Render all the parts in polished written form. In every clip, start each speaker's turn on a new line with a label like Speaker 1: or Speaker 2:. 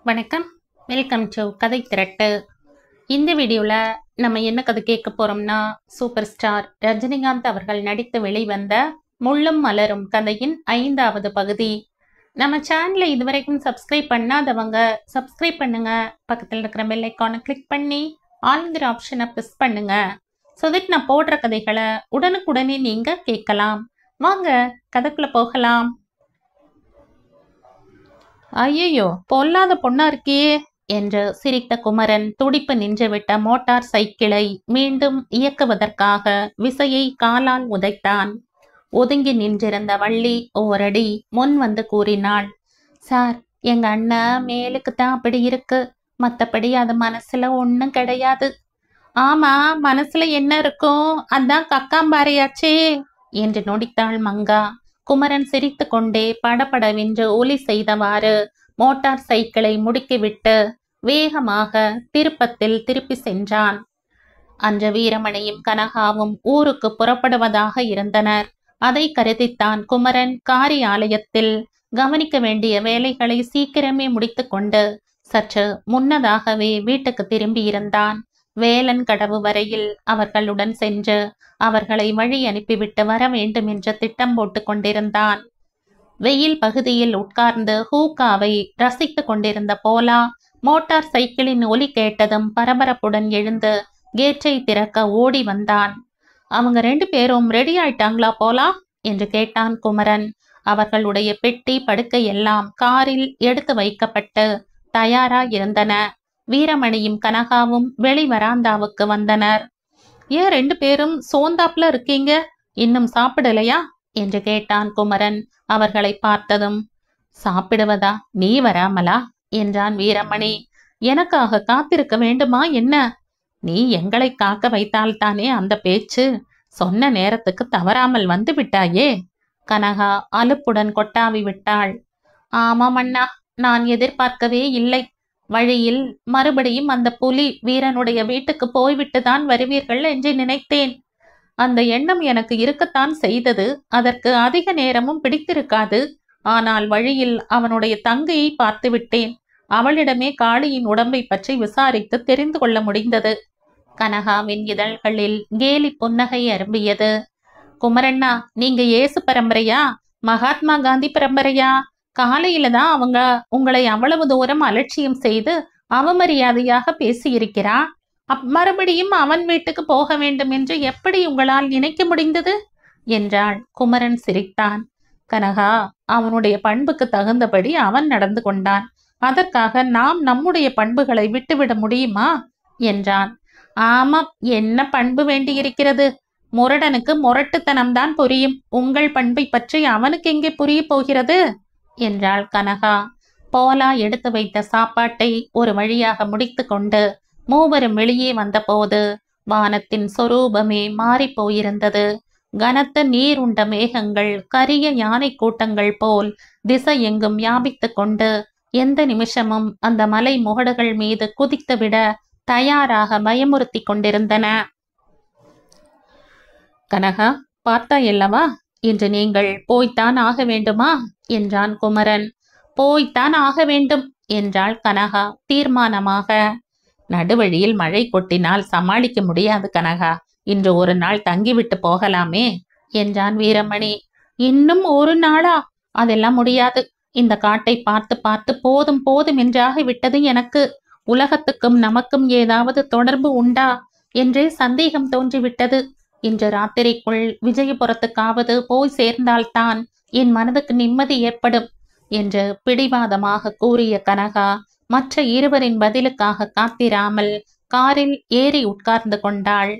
Speaker 1: வணக்கம். Welcome to கதை திரட்டு. இந்த வீடியோவில் நம்ம என்ன கதை கேட்க போகிறோம்னா, சூப்பர் ஸ்டார் ரஜினிகாந்த் அவர்கள் நடித்து வெளிவந்த முள்ளும் மலரும் கதையின் 5வது பகுதி. நம்ம சேனலை இதுவரைக்கும் சப்ஸ்கிரைப் பண்ணாதவங்க சப்ஸ்கிரைப் பண்ணுங்க. பக்கத்தில் இருக்கிற பெல் ஐக்கானை கிளிக் பண்ணி ஆல்ங்கிற ஆப்ஷனை ப்ரெஸ் பண்ணுங்க. ஸோ தட் நான் போடுற கதைகளை உடனுக்குடனே நீங்கள் கேட்கலாம். வாங்க கதைக்குள்ள போகலாம். ஐயோ, பொல்லாத பொண்ணா இருக்கியே என்று சிரித்த குமரன் துடிப்பு நின்றுவிட்ட மோட்டார் சைக்கிளை மீண்டும் இயக்குவதற்காக விசையை காலால் உதைத்தான். ஒதுங்கி நின்றிருந்த வள்ளி ஓரடி முன் வந்து கூறினாள், சார், எங்க அண்ணன் மேலுக்கு தான் அப்படி இருக்கு, மற்றபடி அது மனசுல ஒன்றும் கிடையாது. ஆமா, மனசுல என்ன இருக்கும், அதான் கக்காம்பாறையாச்சே என்று நொடித்தாள் மங்கா. குமரன் சிரித்து கொண்டே படபடவென்று ஒலி செய்தவாறு மோட்டார் சைக்கிளை முடுக்கிவிட்டு வேகமாக திருப்பத்தில் திருப்பி சென்றான். அன்று வீரமணியும் கனகாவும் ஊருக்கு புறப்படுவதாக இருந்தனர். அதை கருதித்தான் குமரன் காரியாலயத்தில் கவனிக்க வேண்டிய வேலைகளை சீக்கிரமே முடித்து கொண்டு சற்று முன்னதாகவே வீட்டுக்கு திரும்பியிருந்தான். வேலன் கடவு வரையில் அவர்களுடன் சென்று அவர்களை வழி அனுப்பிவிட்டு வர வேண்டும் என்று திட்டம் போட்டு கொண்டிருந்தான். வெயில் பகுதியில் உட்கார்ந்து ஹூக்காவை ரசித்து கொண்டிருந்த போலா மோட்டார் சைக்கிளின் ஒலி கேட்டதும் பரபரப்புடன் எழுந்து கேட்டை திறக்க ஓடி வந்தான். அவங்க 2 பேரும் ரெடி ஆயிட்டாங்களா போலா என்று கேட்டான் குமரன். அவர்களுடைய பெட்டி படுக்கை எல்லாம் காரில் எடுத்து வைக்கப்பட்டு தயாரா இருந்தன. வீரமணியும் கனகாவும் வெளி வராந்தாவுக்கு வந்தனர். ஏன் 2 பேரும் சோந்தாப்புல இருக்கீங்க, இன்னும் சாப்பிடலையா என்று கேட்டான் குமரன் அவர்களை பார்த்ததும். சாப்பிடுவதா, நீ வராமலா என்றான் வீரமணி. எனக்காக காத்திருக்க வேண்டுமா என்ன? நீ எங்களை காக்க வைத்தால்தானே அந்த பேச்சு. சொன்ன நேரத்துக்கு தவறாமல் வந்து விட்டாயே. கனகா அலுப்புடன் கொட்டாவி விட்டாள். ஆமாம் அண்ணா, நான் எதிர்பார்க்கவே இல்லை. வழியில் மறுபடியும் அந்த புலி வீரனுடைய வீட்டுக்கு போய்விட்டுதான் வருவீர்கள் என்று நினைத்தேன். அந்த எண்ணம் எனக்கு இருக்கத்தான் செய்தது. அதற்கு அதிக நேரமும் பிடித்திருக்காது. ஆனால் வழியில் அவனுடைய தங்கையை பார்த்து விட்டேன். அவளிடமே காளியின் உடம்பை பற்றி விசாரித்து தெரிந்து கொள்ள முடிந்தது. கனகாவின் இதழ்களில் கேலி புன்னகை அரும்பியது. குமரண்ணா, நீங்க இயேசு பரம்பரையா, மகாத்மா காந்தி பரம்பரையா? காலையில தான் அவங்க உங்களை அவ்வளவு தூரம் அலட்சியம் செய்து அவமரியாதையாக பேசியிருக்கிறா. மறுபடியும் அவன் வீட்டுக்கு போக வேண்டும் என்று எப்படி உங்களால் நினைக்க முடிந்தது என்றாள். குமரன் சிரித்தான். கனகா, அவனுடைய பண்புக்கு தகுந்தபடி அவன் நடந்து கொண்டான். அதற்காக நாம் நம்முடைய பண்புகளை விட்டுவிட முடியுமா என்றான். ஆமாம், என்ன பண்பு வேண்டியிருக்கிறது? முரடனுக்கு முரட்டுத்தனம்தான் புரியும். உங்கள் பண்பை பற்றி அவனுக்கு எங்கே புரிய போகிறது என்றாள் கனகா. போலா எடுத்து வைத்த சாப்பாட்டை ஒரு வழியாக முடித்து கொண்டு மூவரும் வெளியே வந்தபோது வானத்தின் சொரூபமே மாறி போயிருந்தது. கனத்த நீர் உண்ட மேகங்கள் கரிய யானை கூட்டங்கள் போல் திசை எங்கும் வியாபித்து கொண்டு எந்த நிமிஷமும் அந்த மலை முகடுகள் மீது குதித்துவிட தயாராக பயமுறுத்தி கொண்டிருந்தன. கனகா, பார்த்தாயல்லவா, இன்று நீங்கள் போய்த்தான் ஆக வேண்டுமா என்றான் குமரன். போய்த்தான் ஆக வேண்டும் என்றாள் கனகா தீர்மானமாக. நடுவழியில் மழை கொட்டினால் சமாளிக்க முடியாது கனகா, இன்று ஒரு நாள் தங்கிவிட்டு போகலாமே என்றான் வீரமணி. இன்னும் ஒரு நாளா? அதெல்லாம் முடியாது. இந்த காட்டை பார்த்து பார்த்து போதும் போதும் என்றாகிவிட்டது எனக்கு. உலகத்துக்கும் நமக்கும் ஏதாவது தொடர்பு உண்டா என்றே சந்தேகம் தோன்றிவிட்டது. இன்று ராத்திரிக்குள் விஜயபுரத்துக்காவது போய் சேர்ந்தால்தான் என் மனதுக்கு நிம்மதி ஏற்படும் என்று பிடிவாதமாக கூறிய கனகா மற்ற இருவரின் பதிலுக்காக காத்திராமல் காரில் ஏறி உட்கார்ந்து கொண்டாள்.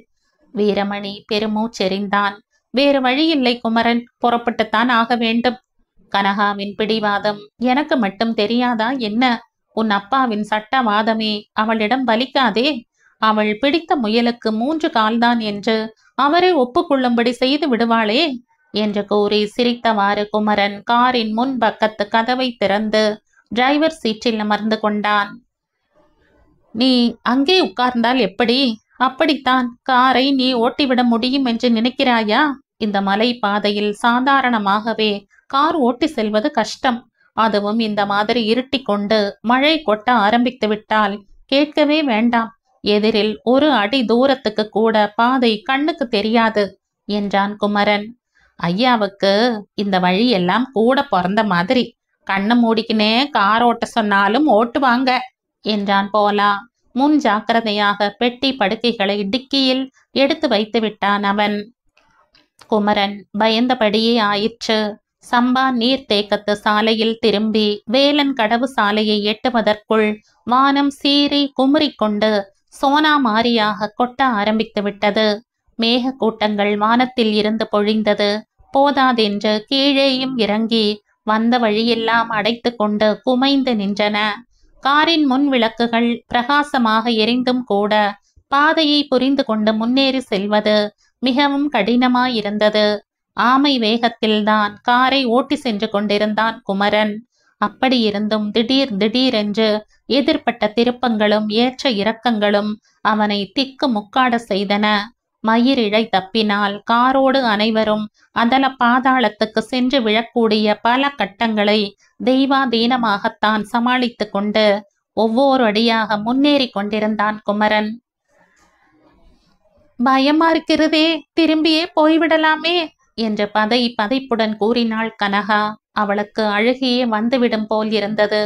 Speaker 1: வீரமணி பெருமூச்செறிந்தான். வேறு வழியில்லை குமரன், புறப்பட்டுத்தான் ஆக வேண்டும். கனகாவின் பிடிவாதம் எனக்கு மட்டும் தெரியாதா என்ன? உன் அப்பாவின் சட்டவாதமே அவளிடம் பலிக்காதே. அவள் பிடித்த முயலுக்கு 3 கால்தான் என்று அவரை ஒப்புக்கொள்ளும்படி செய்து விடுவாளே என்று கூறி சிரித்தவாறு குமரன் காரின் முன் பக்கத்து கதவை திறந்து டிரைவர் சீட்டில் அமர்ந்து கொண்டான். நீ அங்கே உட்கார்ந்தால் எப்படி? அப்படித்தான். காரை நீ ஓட்டிவிட முடியும் என்று நினைக்கிறாயா? இந்த மலை பாதையில் சாதாரணமாகவே கார் ஓட்டி செல்வது கஷ்டம். அதுவும் இந்த மாதிரி இருட்டி கொண்டு மழை கொட்ட ஆரம்பித்து விட்டால் கேட்கவே வேண்டாம். எதிரில் ஒரு அடி தூரத்துக்கு கூட பாதை கண்ணுக்கு தெரியாது என்றான் குமரன். ஐயாவுக்கு இந்த வழி எல்லாம் கூட பிறந்த மாதிரி. கண்ணு மூடிக்கினே கார் ஓட்ட சொன்னாலும் ஓட்டுவாங்க என்றான் போலா. முன் ஜாக்கிரதையாக பெட்டி படுக்கைகளை டிக்கியில் எடுத்து வைத்து விட்டான் அவன். குமரன் பயந்தபடியே ஆயிற்று. சம்பா நீர்த்தேக்கத்து சாலையில் திரும்பி வேலன் கடவு சாலையை எட்டுவதற்குள் வானம் சீறி குமுறிக்கொண்டு சோனா மாரியாக கொட்ட ஆரம்பித்து விட்டது. மேக கூட்டங்கள் வானத்தில் இருந்து பொழிந்தது. போதாதென்று கீழேயும் இறங்கி வந்த வழியெல்லாம் அடைத்து கொண்டு குமைந்து நின்றன. காரின் முன் விளக்குகள் பிரகாசமாக எரிந்தும் கூட பாதையை புரிந்து கொண்டு முன்னேறி செல்வது மிகவும் கடினமாயிருந்தது. ஆமை வேகத்தில்தான் காரை ஓட்டி சென்று கொண்டிருந்தான் குமரன். அப்படியிருந்தும் திடீர் திடீரென்று எதிர்ப்பட்ட திருப்பங்களும் ஏற்ற இறக்கங்களும் அவனை திக்கு முக்காட செய்தன. மயிரிழை தப்பினால் காரோடு அனைவரும் அதல பாதாளத்துக்கு சென்று விழக்கூடிய பல கட்டங்களை தெய்வாதீனமாகத்தான் சமாளித்து கொண்டு ஒவ்வொரு அடியாக முன்னேறி கொண்டிருந்தான் குமரன். பயமா இருக்கிறதே, திரும்பியே போய்விடலாமே என்று பதைப்புடன் கூறினாள் கனகா. அவளுக்கு அழுகியே வந்துவிடும் போல் இருந்தது.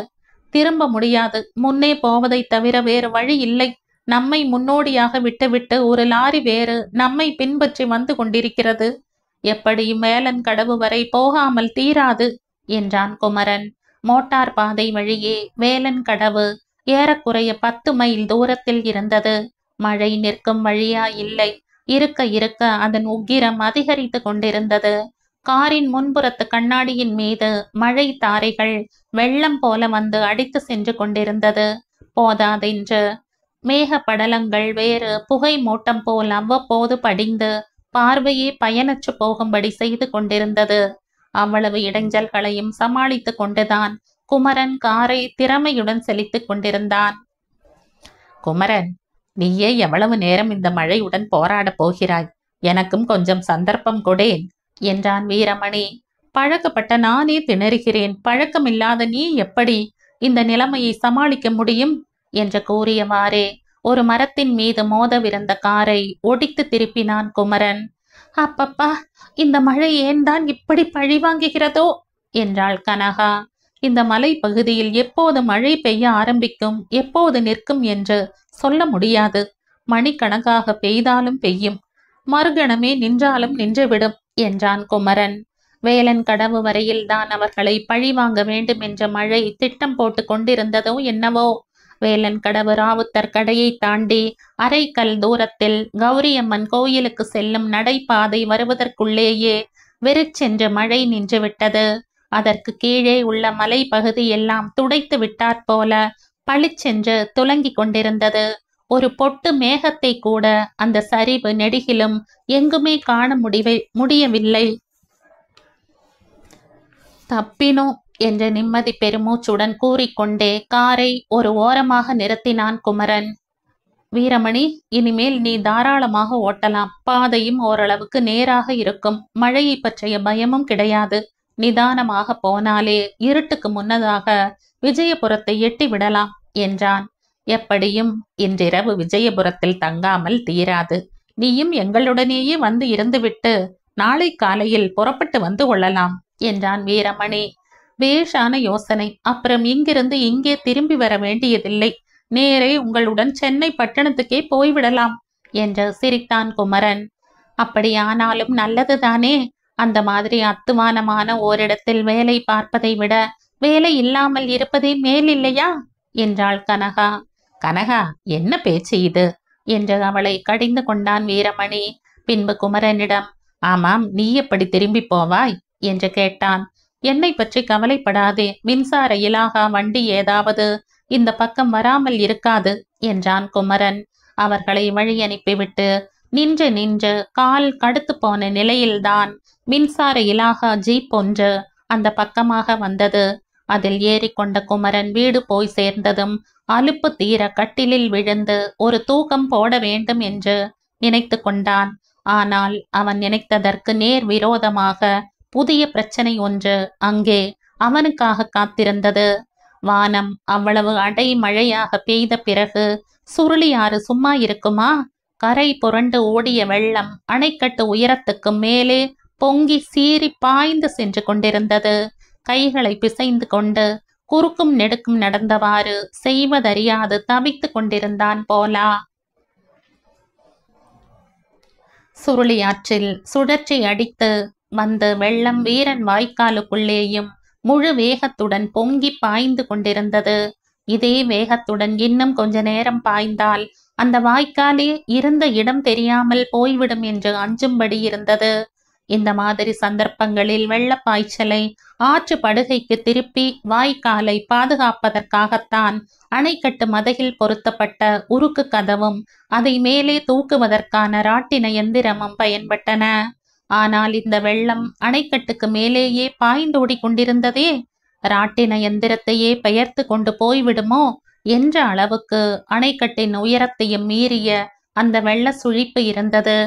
Speaker 1: திரும்ப முடியாது, முன்னே போவதை தவிர வேறு வழி இல்லை. நம்மை முன்னோடியாக விட்டுவிட்டு ஒரு லாரி வேறு நம்மை பின்பற்றி வந்து கொண்டிருக்கிறது. எப்படியும் வேலன் கடவு வரை போகாமல் தீராது என்றான் குமரன். மோட்டார் பாதை வழியே வேலன் கடவு ஏறக்குறைய 10 மைல் தூரத்தில் இருந்தது. மழை நிற்கும் வழியா இல்லை. இருக்க இருக்க அதன் உக்கிரம் அதிகரித்து கொண்டிருந்தது. காரின் முன்புறத்து கண்ணாடியின் மீது மழை தாரைகள் வெள்ளம் போல வந்து அடித்து சென்று கொண்டிருந்தது. போதாதென்று மேக படலங்கள் வேறு புகை மூட்டம் போல் அவ்வப்போது படிந்து பார்வையே பயனற்று போகும்படி செய்து கொண்டிருந்தது. அவ்வளவு இடைஞ்சல்களையும் சமாளித்து கொண்டுதான் குமரன் காரை திறமையுடன் செலுத்திக் கொண்டிருந்தான். குமரன், நீயே எவ்வளவு நேரம் இந்த மழையுடன் போராடப் போகிறாய்? எனக்கும் கொஞ்சம் சந்தர்ப்பம் கொடேன் என்றான் வீரமணி. பழக்கப்பட்ட நானே திணறுகிறேன். பழக்கமில்லாத நீ எப்படி இந்த நிலைமையை சமாளிக்க முடியும் என்று கூறியவாறே ஒரு மரத்தின் மீது மோதவிருந்த காரை ஒடித்து திருப்பினான் குமரன். அப்பப்பா, இந்த மழை ஏன் தான் இப்படி பழிவாங்குகிறதோ என்றாள் கனகா. இந்த மலை பகுதியில் எப்போது மழை பெய்ய ஆரம்பிக்கும், எப்போது நிற்கும் என்று சொல்ல முடியாது. மணிக்கணக்காக பெய்தாலும் பெய்யும், மறுகணமே நின்றாலும் நின்றுவிடும் என்றான் குமரன். வேலன் கடவு வரையில்தான் அவர்களை பழிவாங்க வேண்டும் என்ற மழை திட்டம் போட்டு கொண்டிருந்ததோ என்னவோ. வேலன் கடவு ராவுத்தர் கடையை தாண்டி அரைக்கல் தூரத்தில் கௌரியம்மன் கோயிலுக்கு செல்லும் நடைபாதை வருவதற்குள்ளேயே வெறிச்சென்று மழை நின்றுவிட்டது. அதற்கு கீழே உள்ள மலை பகுதி எல்லாம் துடைத்து விட்டாற்போல பளிச்சென்று துலங்கி கொண்டிருந்தது. ஒரு பொட்டு மேகத்தை கூட அந்த சரிவு நெடுகிலும் எங்குமே காண முடியவில்லை. தப்பினோ என்ற நிம்மதி பெருமூச்சுடன் கூறிக்கொண்டே காரை ஒரு ஓரமாக நிறுத்தினான் குமரன். வீரமணி, இனிமேல் நீ தாராளமாக ஓட்டலாம். பாதையும் ஓரளவுக்கு நேராக இருக்கும். மழையை பற்றிய பயமும் கிடையாது. நிதானமாக போனாலே இருட்டுக்கு முன்னதாக விஜயபுரத்தை எட்டி விடலாம் என்றான். எப்படியும் இன்றிரவு விஜயபுரத்தில் தங்காமல் தீராது. நீயும் எங்களுடனேயே வந்து இருந்துவிட்டு நாளை காலையில் புறப்பட்டு வந்து கொள்ளலாம் என்றான் வீரமணி. வேஷான யோசனை. அப்புறம் இங்கிருந்து இங்கே திரும்பி வர வேண்டியதில்லை. நேரே உங்களுடன் சென்னை பட்டணத்துக்கே போய்விடலாம் என்று சிரித்தான் குமரன். அப்படியானாலும் நல்லதுதானே. அந்த மாதிரி அத்துவானமான ஓரிடத்தில் வேலை பார்ப்பதை விட வேலை இல்லாமல் இருப்பதே மேல் இல்லையா என்றாள் கனகா. கனகா, என்ன பேச்சு இது என்று அவளை கடிந்து கொண்டான் வீரமணி. பின்பு குமரனிடம், ஆமாம், நீ எப்படி திரும்பி போவாய் என்று கேட்டான். என்னை பற்றி கவலைப்படாதே. மின்சார இலாகா வண்டி ஏதாவது இந்த பக்கம் வராமல் இருக்காது என்றான் குமரன். அவர்களை வழி அனுப்பிவிட்டு நின்று கால் கடுத்து போன நிலையில்தான் மின்சார இலாகா ஜீப் ஒன்று அந்த பக்கமாக வந்தது. அதில் ஏறிக்கொண்ட குமரன் வீடு போய் சேர்ந்ததும் அலுப்பு தீர கட்டிலில் விழுந்து ஒரு தூக்கம் போட வேண்டும் என்று நினைத்து கொண்டான். ஆனால் அவன் நினைத்ததற்கு நேர் விரோதமாக புதிய பிரச்சனை ஒன்று அங்கே அவனுக்காக காத்திருந்தது. வானம் அவ்வளவு அடை மழையாக பெய்த பிறகு சுருளியாறு சும்மா இருக்குமா? கரை புரண்டு ஓடிய வெள்ளம் அணைக்கட்டு உயரத்துக்கு மேலே பொங்கி சீறி பாய்ந்து சென்று கொண்டிருந்தது. கைகளை பிசைந்து கொண்டு குறுக்கும் நெடுக்கும் நடந்தவாறு செய்வதறியாது தவித்து கொண்டிருந்தான் போலா. சுருளியாற்றில் சுழற்சி அடித்து வந்து வெள்ளம் வீரன் வாய்க்காலுக்குள்ளேயும் முழு வேகத்துடன் பொங்கி பாய்ந்து கொண்டிருந்தது. இதே வேகத்துடன் இன்னும் கொஞ்ச நேரம் பாய்ந்தால் அந்த வாய்க்காலே இருந்த இடம் தெரியாமல் போய்விடும் என்று அஞ்சும்படி இருந்தது. இந்த மாதிரி சந்தர்ப்பங்களில் வெள்ளப்பாய்ச்சலை ஆற்று படுகைக்கு திருப்பி வாய்க்காலை பாதுகாப்பதற்காகத்தான் அணைக்கட்டு மதகில் பொருத்தப்பட்ட உருக்கு கதவும் அதை மேலே தூக்குவதற்கான ராட்டின எந்திரமும் பயன்பட்டன. ஆனால் இந்த வெள்ளம் அணைக்கட்டுக்கு மேலேயே பாய்ந்தோடி கொண்டிருந்ததே, ராட்டின எந்திரத்தையே பெயர்த்து கொண்டு போய்விடுமோ என்ற அளவுக்கு அணைக்கட்டின் உயரத்தையும் மீறிய அந்த வெள்ள சுழிப்பு இருந்தது.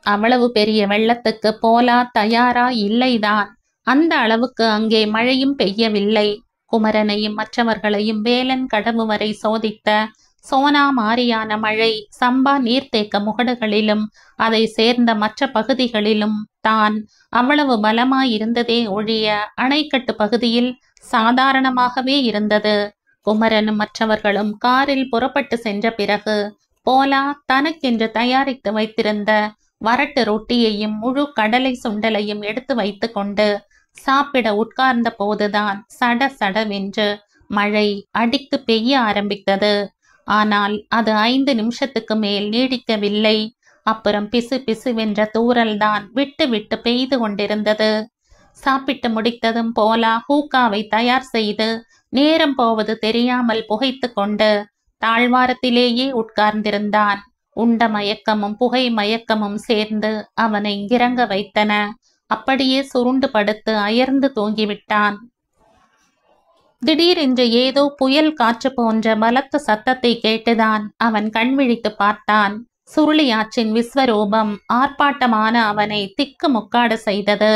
Speaker 1: அவ்வளவு பெரிய வெள்ளத்துக்கு போலா தயாரா இல்லைதான். அந்த அளவுக்கு அங்கே மழையும் பெய்யவில்லை. குமரனையும் மற்றவர்களையும் வேலன் கடவு வரை சோதித்த சோனா மாரியான மழை சம்பா நீர்த்தேக்க முகடுகளிலும் அதை சேர்ந்த மற்ற பகுதிகளிலும் தான் அவ்வளவு பலமாயிருந்ததே ஒழிய அணைக்கட்டு பகுதியில் சாதாரணமாகவே இருந்தது. குமரனும் மற்றவர்களும் காரில் புறப்பட்டு சென்ற பிறகு போலா தனக்கென்று தயாரித்து வைத்திருந்த வரட்டு ரொட்டியையும் முழு கடலை சுண்டலையும் எடுத்து வைத்து கொண்டு சாப்பிட உட்கார்ந்த போதுதான் சட சடவென்று மழை அடித்து பெய்ய ஆரம்பித்தது. ஆனால் அது 5 நிமிஷத்துக்கு மேல் நீடிக்கவில்லை. அப்புறம் பிசு பிசுவென்ற தூறல்தான் விட்டு விட்டு பெய்து கொண்டிருந்தது. சாப்பிட்டு முடித்ததும் போலா ஹூக்காவை தயார் செய்து நேரம் போவது தெரியாமல் புகைத்து கொண்டு தாழ்வாரத்திலேயே உட்கார்ந்திருந்தான். உண்ட மயக்கமும் புகை மயக்கமும் சேர்ந்து அவனை இறங்க வைத்தன. அப்படியே சுருண்டு படுத்து அயர்ந்து தூங்கிவிட்டான். திடீரென்று ஏதோ புயல் காற்று போன்ற பலத்த சத்தத்தை கேட்டுதான் அவன் கண் விழித்து பார்த்தான். சுருளியாற்றின் விஸ்வரூபம் ஆர்ப்பாட்டமான அவனை திக்கு முக்காடு செய்தது.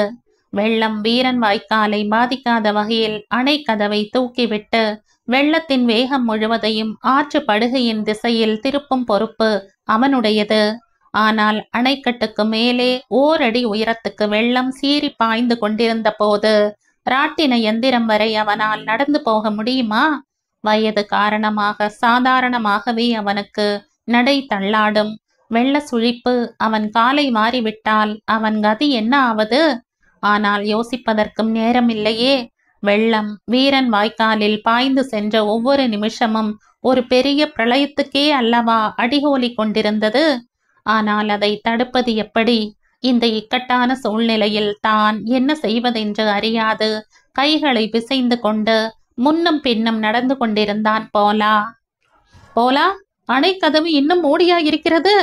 Speaker 1: வெள்ளம் வீரன் வாய்க்காலை பாதிக்காத வகையில் அணை கதவை தூக்கிவிட்டு வெள்ளத்தின் வேகம் முழுவதையும் ஆற்று படுகையின் திசையில் திருப்பும் பொறுப்பு அவனுடையது. ஆனால் அணைக்கட்டுக்கு மேலே ஓரடி உயரத்துக்கு வெள்ளம் சீறி பாய்ந்து கொண்டிருந்த போது ராட்டின எந்திரம் வரை அவனால் நடந்து போக முடியுமா? வயது காரணமாக சாதாரணமாகவே அவனுக்கு நடை தள்ளாடும். வெள்ள சுழிப்பு அவன் காலை மாறிவிட்டால் அவன் கதி என்ன ஆவது? ஆனால் யோசிப்பதற்கும் நேரமில்லையே. வெள்ளம் வீரன் வாய்க்காலில் பாய்ந்து சென்ற ஒவ்வொரு நிமிஷமும் ஒரு பெரிய பிரளயத்துக்கே அல்லவா அடிகோலி கொண்டிருந்தது. ஆனால் அதை தடுப்பது எப்படி? இந்த இக்கட்டான சூழ்நிலையில் தான் என்ன செய்வதென்று அறியாது கைகளை பிசைந்து கொண்டு முன்னும் பின்னும் நடந்து கொண்டிருந்தான் போலா. போலா, அணைக்கதவு இன்னும் மூடியாயிருக்கிறது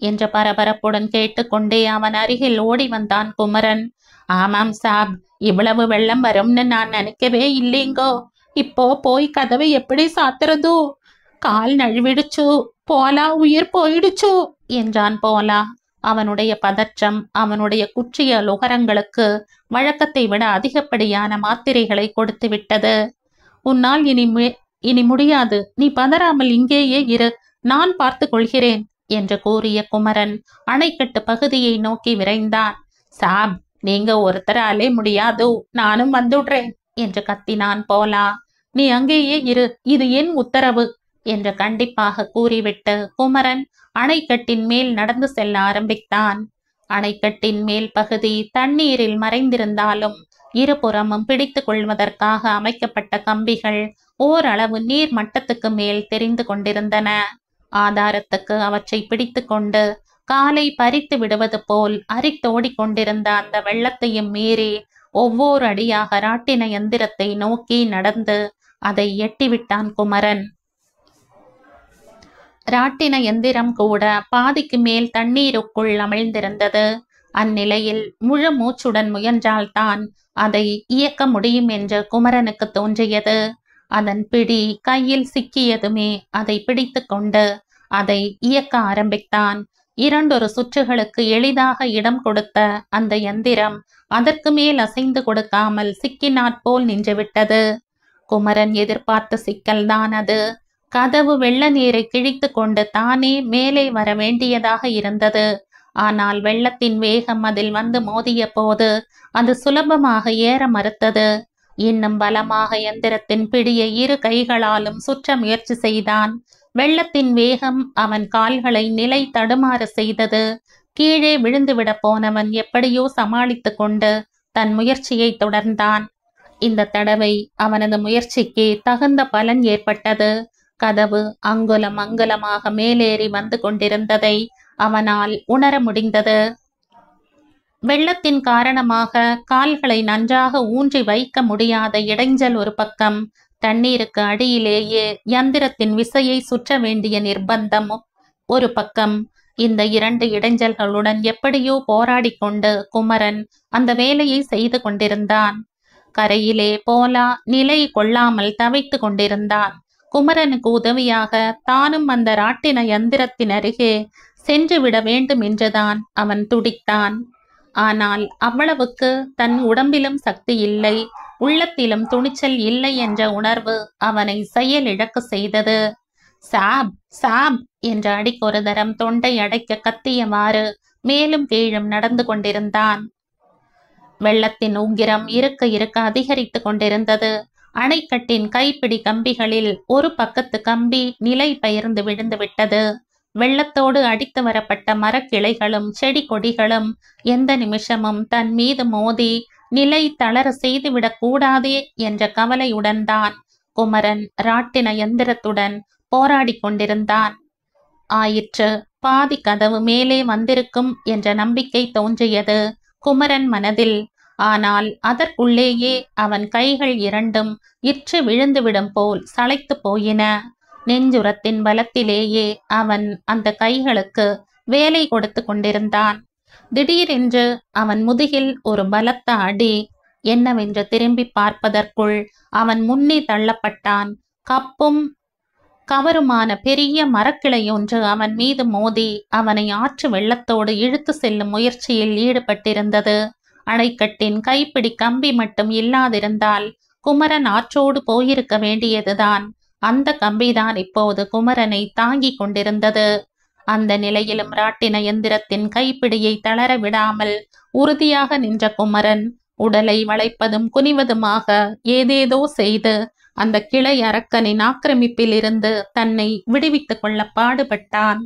Speaker 1: என்ற பரபரப்புடன் கேட்டுக்கொண்டே அவன் அருகில் ஓடி வந்தான் குமரன். ஆமாம் சாப், இவ்வளவு வெள்ளம் வரும்னு நான் நினைக்கவே இல்லைங்கோ. இப்போ போய் கதவை எப்படி சாத்துறது? கால் நழுவிடுச்சு, போலா உயிர் போயிடுச்சு என்றான் போலா. அவனுடைய பதற்றம் அவனுடைய குற்றிய லுகரங்களுக்கு வழக்கத்தை விட அதிகப்படியான மாத்திரைகளை கொடுத்து விட்டது. உன்னால் இனி முடியாது, நீ பதறாமல் இங்கேயே இரு, நான் பார்த்து கொள்கிறேன் என்று கூறிய குமரன் அணைக்கட்டு பகுதியை நோக்கி விரைந்தான். சாப், நீங்க ஒருத்தராலே முடியாது, நானும் வந்துடுறேன் என்று கத்தினான் போலா. நீ அங்கேயே இரு, இது என் உத்தரவு என்று கண்டிப்பாக கூறிவிட்டு குமரன் அணைக்கட்டின் மேல் நடந்து செல்ல ஆரம்பித்தான். அணைக்கட்டின் மேல் பகுதி தண்ணீரில் மறைந்திருந்தாலும் இருபுறமும் பிடித்து கொள்வதற்காக அமைக்கப்பட்ட கம்பிகள் ஓரளவு நீர் மட்டத்துக்கு மேல் தெரிந்து கொண்டிருந்தன. ஆதாரத்துக்கு அவற்றை பிடித்து கொண்டு காலை பறித்து விடுவது போல் அரித்தோடி கொண்டிருந்த அந்த வெள்ளத்தையும் மீறி ஒவ்வொரு அடியாக ராட்டின எந்திரத்தை நோக்கி நடந்து அதை எட்டிவிட்டான் குமரன். ராட்டின எந்திரம் கூட பாதிக்கு மேல் தண்ணீருக்குள் அமிழ்ந்திருந்தது. அந்நிலையில் முழு மூச்சுடன் முயன்றால்தான் அதை இயக்க முடியும் என்று குமரனுக்கு தோன்றியது. அதன் பிடி கையில் சிக்கியதுமே அதை பிடித்து கொண்டு அதை இயக்க ஆரம்பித்தான். இரண்டொரு சுற்றுகளுக்கு எளிதாக இடம் கொடுத்த அந்த யந்திரம் அதற்கு மேல் அசைந்து கொடுக்காமல் சிக்கினாற்போல் நின்றுவிட்டது. குமரன் எதிர்பார்த்த சிக்கல்தான் அது. கதவு வெள்ள நீரை கிழித்து கொண்டு தானே மேலே வர வேண்டியதாக இருந்தது. ஆனால் வெள்ளத்தின் வேகம் அதில் வந்து மோதிய போது அது சுலபமாக ஏற மறுத்தது. இன்னும் பலமாக எந்திரத்தின் பிடியை இரு கைகளாலும் சுற்ற முயற்சி செய்தான். வெள்ளத்தின் வேகம் அவன் கால்களை நிலை தடுமாற செய்தது. கீழே விழுந்துவிட போனவன் எப்படியோ சமாளித்து கொண்டு தன் முயற்சியை தொடர்ந்தான். இந்த தடவை அவனது முயற்சிக்கு தகுந்த பலன் ஏற்பட்டது. கதவு அங்குலம் அங்குலமாக மேலேறி வந்து கொண்டிருந்ததை அவனால் உணர முடிந்தது. வெள்ளத்தின் காரணமாக கால்களை நன்றாக ஊன்றி வைக்க முடியாத இடைஞ்சல் ஒரு பக்கம், தண்ணீருக்கு அடியிலேயே யந்திரத்தின் விசையை சுற்ற வேண்டிய நிர்பந்தம் ஒரு பக்கம். இந்த இரண்டு இடைஞ்சல்களுடன் எப்படியோ போராடி கொண்டு குமரன் அந்த வேலையை செய்து கொண்டிருந்தான். கரையிலே போலா நிலை கொள்ளாமல் தவித்து கொண்டிருந்தான். குமரனுக்கு உதவியாக தானும் அந்த ராட்டின யந்திரத்தின் அருகே சென்று விட வேண்டும் என்றுதான் அவன் துடித்தான். ஆனால் அவ்வளவுக்கு தன் உடம்பிலும் சக்தி இல்லை, உள்ளத்திலும் துணிச்சல் இல்லை என்ற உணர்வு அவனை செயலிழக்க செய்தது. சாப் சாப் என்ற அடிக்கொரு தரம் தொண்டை அடைக்க கத்தியவாறு மேலும் கீழும் நடந்து கொண்டிருந்தான். வெள்ளத்தின் உக்கிரம் இருக்க இருக்க அதிகரித்து கொண்டிருந்தது. அணைக்கட்டின் கைப்பிடி கம்பிகளில் ஒரு பக்கத்து கம்பி நிலை பெயர்ந்து விழுந்து விட்டது. வெள்ளத்தோடு அடித்து வரப்பட்ட மரக்கிளைகளும் செடி கொடிகளும் எந்த நிமிஷமும் தன் மீது மோதி நிலை தளர செய்துவிடக் கூடாதே என்ற கவலையுடன் தான் குமரன் ராட்டின யந்திரத்துடன் போராடி கொண்டிருந்தான். ஆயிற்று, பாதி கதவு மேலே வந்திருக்கும் என்ற நம்பிக்கை தோன்றியது குமரன் மனதில். ஆனால் அதற்குள்ளேயே அவன் கைகள் இரண்டும் இற்று விழுந்துவிடும் போல் சளைத்து போயின. நெஞ்சுரத்தின் பலத்திலேயே அவன் அந்த கைகளுக்கு வேலை கொடுத்து கொண்டிருந்தான். திடீரென்று அவன் முதுகில் ஒரு பலத்த அடி. என்னவென்று திரும்பி பார்ப்பதற்குள் அவன் முன்னே தள்ளப்பட்டான். கப்பும் கவருமான பெரிய மரக்கிளை ஒன்று அவன் மீது மோதி அவனை ஆற்று வெள்ளத்தோடு இழுத்து செல்லும் முயற்சியில் ஈடுபட்டிருந்தது. அணைக்கட்டின் கைப்பிடி கம்பி மட்டும் இல்லாதிருந்தால் குமரன் ஆற்றோடு போயிருக்க வேண்டியதுதான். அந்த கம்பிதான் இப்போது குமரனை தாங்கி கொண்டிருந்தது. அந்த நிலையிலும் ராட்டின யந்திரத்தின் கைப்பிடியை தளர விடாமல் உறுதியாக நின்ற குமரன் உடலை வளைப்பதும் குனிவதுமாக ஏதேதோ செய்து அந்த கிளை அரக்கனின் ஆக்கிரமிப்பில் இருந்து தன்னை விடுவித்துக் கொள்ள பாடுபட்டான்.